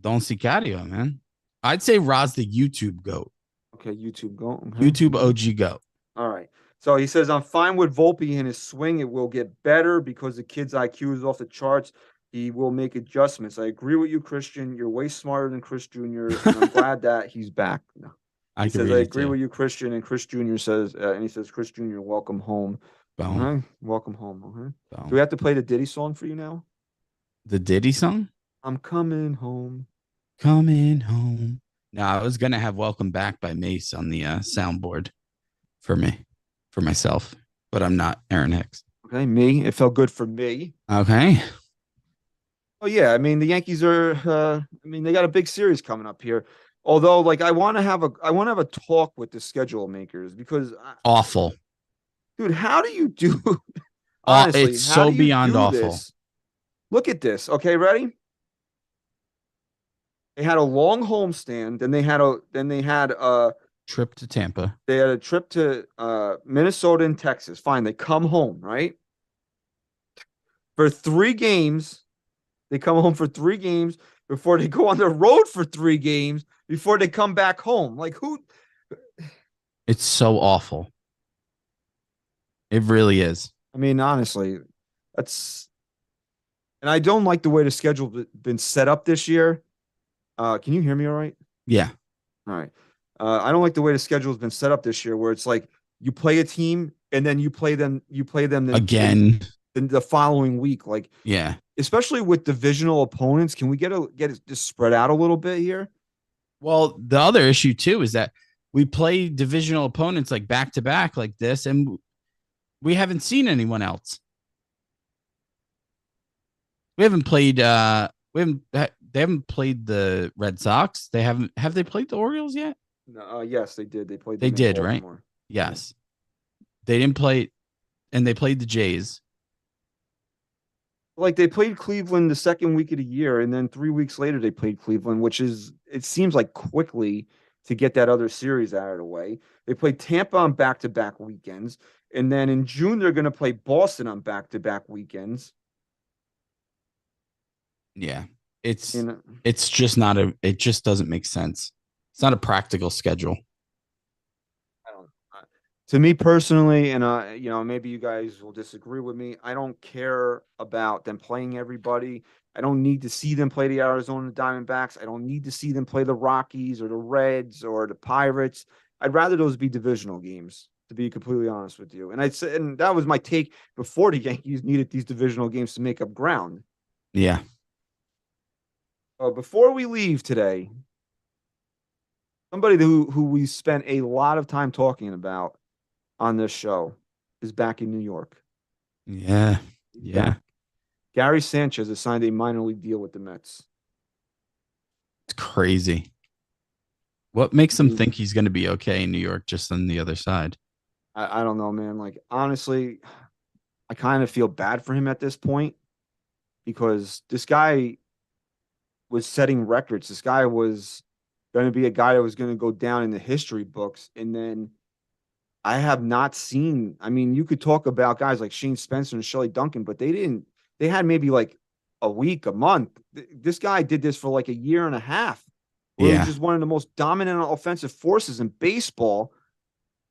Sicario, man? I'd say Roz the YouTube goat. Okay, YouTube goat. Okay. YouTube OG goat. All right. So he says, I'm fine with Volpe and his swing. It will get better because the kid's IQ is off the charts. He will make adjustments. I agree with you, Christian. You're way smarter than Chris Jr., and I'm glad that he's back. No. I He can says, read I it agree too. with you, Christian. And Chris Jr. says, and he says, Chris Jr., welcome home. Boom. Okay. Welcome home. Okay. Boom. Do we have to play the Diddy song for you now? The Diddy song? I'm coming home. Coming home. No, I was gonna have "Welcome Back" by Mace on the soundboard for me, for myself, but I'm not Aaron Hicks. Okay, me. It felt good for me. Okay. Oh yeah, I mean the Yankees are. I mean they got a big series coming up here. Although, like, I want to have a talk with the schedule makers because, Awful. dude, how do you do? Honestly, It's how so do you beyond do awful. this? Look at this. Okay, ready? They had a long homestand. Trip to Tampa. They had a trip to Minnesota and Texas. Fine, they come home, right? For 3 games. They come home for 3 games before they go on the road for 3 games before they come back home. Like, who? It's so awful. It really is. I mean, honestly, that's. And I don't like the way the schedule been set up this year. Can you hear me all right? Yeah. All right. I don't like the way the schedule has been set up this year, where it's like you play a team and then you play them Again. the following week. Like, Yeah. especially with divisional opponents, can we get it just spread out a little bit here? Well, the other issue too is that we play divisional opponents like back to back like this, and we haven't seen anyone else. We haven't played. They haven't played the Red Sox. They haven't. Have they played the Orioles yet? No, yes, they did. They played. They them in did, right? Baltimore. Yes. They didn't play, and they played the Jays. Like, they played Cleveland the second week of the year, and then 3 weeks later they played Cleveland, which is, it seems like, quickly to get that other series out of the way. They played Tampa on back-to-back weekends, and then in June they're going to play Boston on back-to-back weekends. Yeah, it's You know, it's just not a. It just doesn't make sense. It's not a practical schedule. I don't. To me personally, and maybe you guys will disagree with me. I don't care about them playing everybody. I don't need to see them play the Arizona Diamondbacks. I don't need to see them play the Rockies or the Reds or the Pirates. I'd rather those be divisional games, to be completely honest with you. And and that was my take before the Yankees needed these divisional games to make up ground. Yeah. Before we leave today, somebody who we spent a lot of time talking about on this show is back in New York. Yeah. Yeah. Gary Sanchez has signed a minor league deal with the Mets. It's crazy. What makes them think he's going to be okay in New York just on the other side? I don't know, man. Like, honestly, I kind of feel bad for him at this point because this guy was setting records. This guy was going to be a guy that was going to go down in the history books. And then I have not seen, I mean, you could talk about guys like Shane Spencer and Shelley Duncan, but they had maybe like a week, a month. This guy did this for like a year and a half. Where He's just one of the most dominant offensive forces in baseball.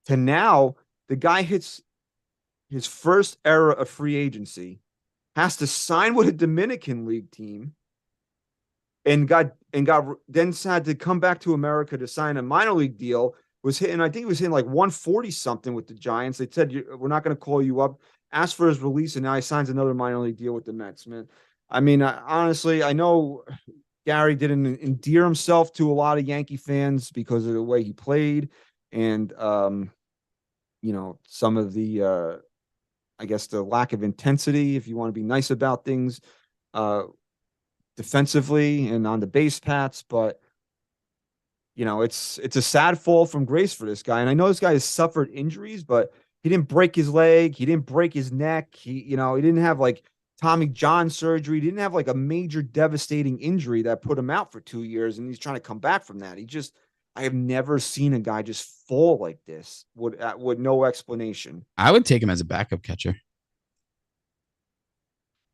To now, the guy hits his first era of free agency, has to sign with a Dominican League team, and then had to come back to America to sign a minor league deal. I think he was hitting like 140 something with the Giants. They said, we're not going to call you up. Asked for his release, and now he signs another minor league deal with the Mets, man. I mean, honestly, I know Gary didn't endear himself to a lot of Yankee fans because of the way he played. And some of the, I guess, the lack of intensity, if you want to be nice about things, defensively and on the base paths. But, it's a sad fall from grace for this guy. And I know this guy has suffered injuries, but he didn't break his leg. He didn't break his neck. He didn't have like Tommy John surgery. He didn't have like a major devastating injury that put him out for 2 years. And he's trying to come back from that. I have never seen a guy just fall like this with no explanation. I would take him as a backup catcher.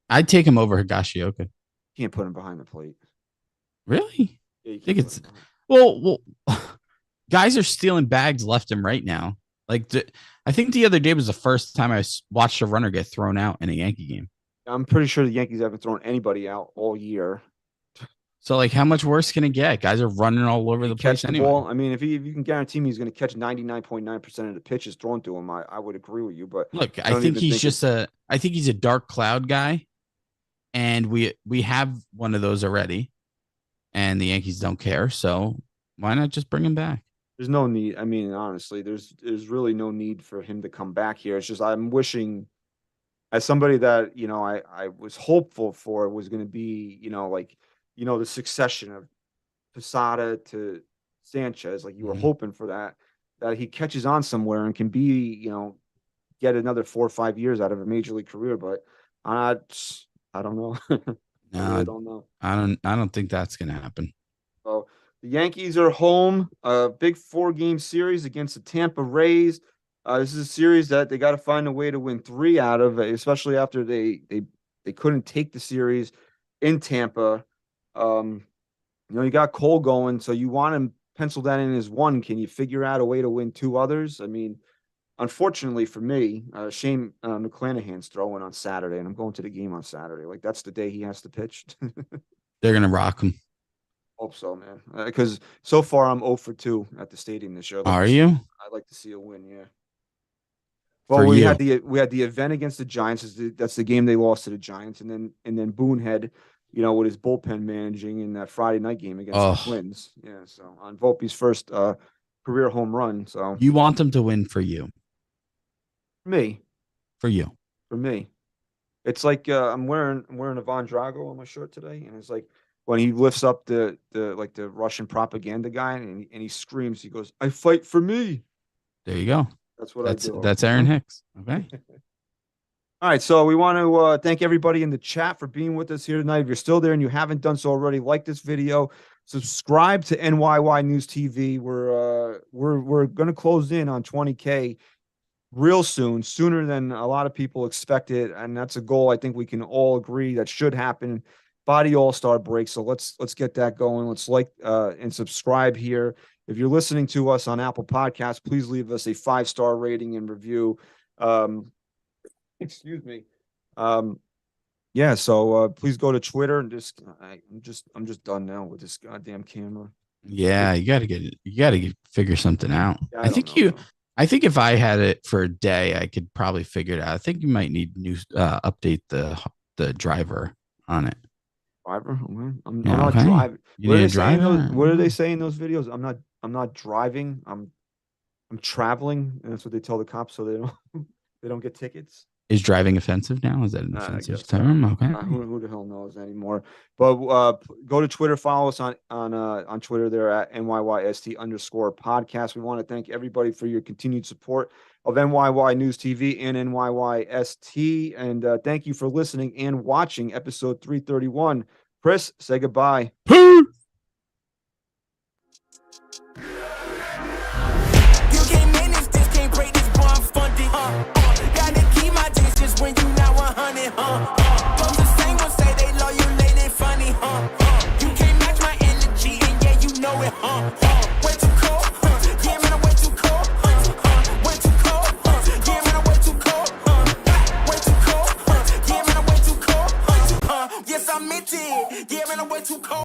I'd take him over Higashioka. Can't put him behind the plate. Really? Yeah, I think it's well, guys are stealing bags left and right now. Like I think the other day was the first time I watched a runner get thrown out in a Yankee game. I'm pretty sure the Yankees haven't thrown anybody out all year. So, like, how much worse can it get? Guys are running all over the place anyway. Ball. I mean, if you can guarantee me he's going to catch 99.9% of the pitches thrown to him, I would agree with you. But look, I think he's a dark cloud guy, and we have one of those already, and the Yankees don't care. So why not just bring him back? There's no need. I mean, honestly, there's really no need for him to come back here. It's just I'm wishing, as somebody that I was hopeful for was going to be the succession of Posada to Sanchez, like you were hoping for that he catches on somewhere and can be, get another 4 or 5 years out of a major league career. But I don't know. I really don't know. I don't think that's going to happen. So the Yankees are home, a big 4-game series against the Tampa Rays. This is a series that they got to find a way to win 3 out of, especially after they couldn't take the series in Tampa. You got Cole going, so you want to pencil that in as 1. Can you figure out a way to win 2 others? I mean, unfortunately for me, Shane McClanahan's throwing on Saturday, and I'm going to the game on Saturday. Like, that's the day he has to pitch. They're going to rock him. Hope so, man. Because so far I'm 0 for 2 at the stadium this year. Are you? I'd like to see a win, yeah. Well, we had the event against the Giants. That's the game they lost to the Giants, and then Boone had, with his bullpen managing in that Friday night game against the Twins. Yeah, so on Volpe's first career home run. So you want them to win for you? Me. For you. For me. It's like I'm wearing a Von Drago on my shirt today, and it's like when he lifts up the Russian propaganda guy and he screams, he goes, "I fight for me." There you go. That's what I do. That's Aaron Hicks. Okay. All right, so we want to thank everybody in the chat for being with us here tonight. If you're still there and you haven't done so already, like this video, subscribe to NYY News TV. We're going to close in on 20K real soon, sooner than a lot of people expected, and that's a goal I think we can all agree that should happen by the All-Star break. So let's get that going. Let's like and subscribe here. If you're listening to us on Apple Podcasts, please leave us a 5-star rating and review. Excuse me. Yeah, so please go to Twitter and I'm just done now with this goddamn camera. Yeah, you gotta figure something out. Yeah, I think if I had it for a day, I could probably figure it out. I think you might need update the driver on it. Driver? I'm not driving. What are they saying in those videos? I'm not driving. I'm traveling, and that's what they tell the cops so they don't get tickets. Is driving offensive now? Is that an offensive term? Okay. Who the hell knows anymore? But go to Twitter, follow us on Twitter there at NYYST_podcast. We want to thank everybody for your continued support of NYY News TV and NYYST. And thank you for listening and watching episode 331. Chris, say goodbye. When you not 100, Those the same ones say they loyal, they funny, You can't match my energy, and yeah, you know it,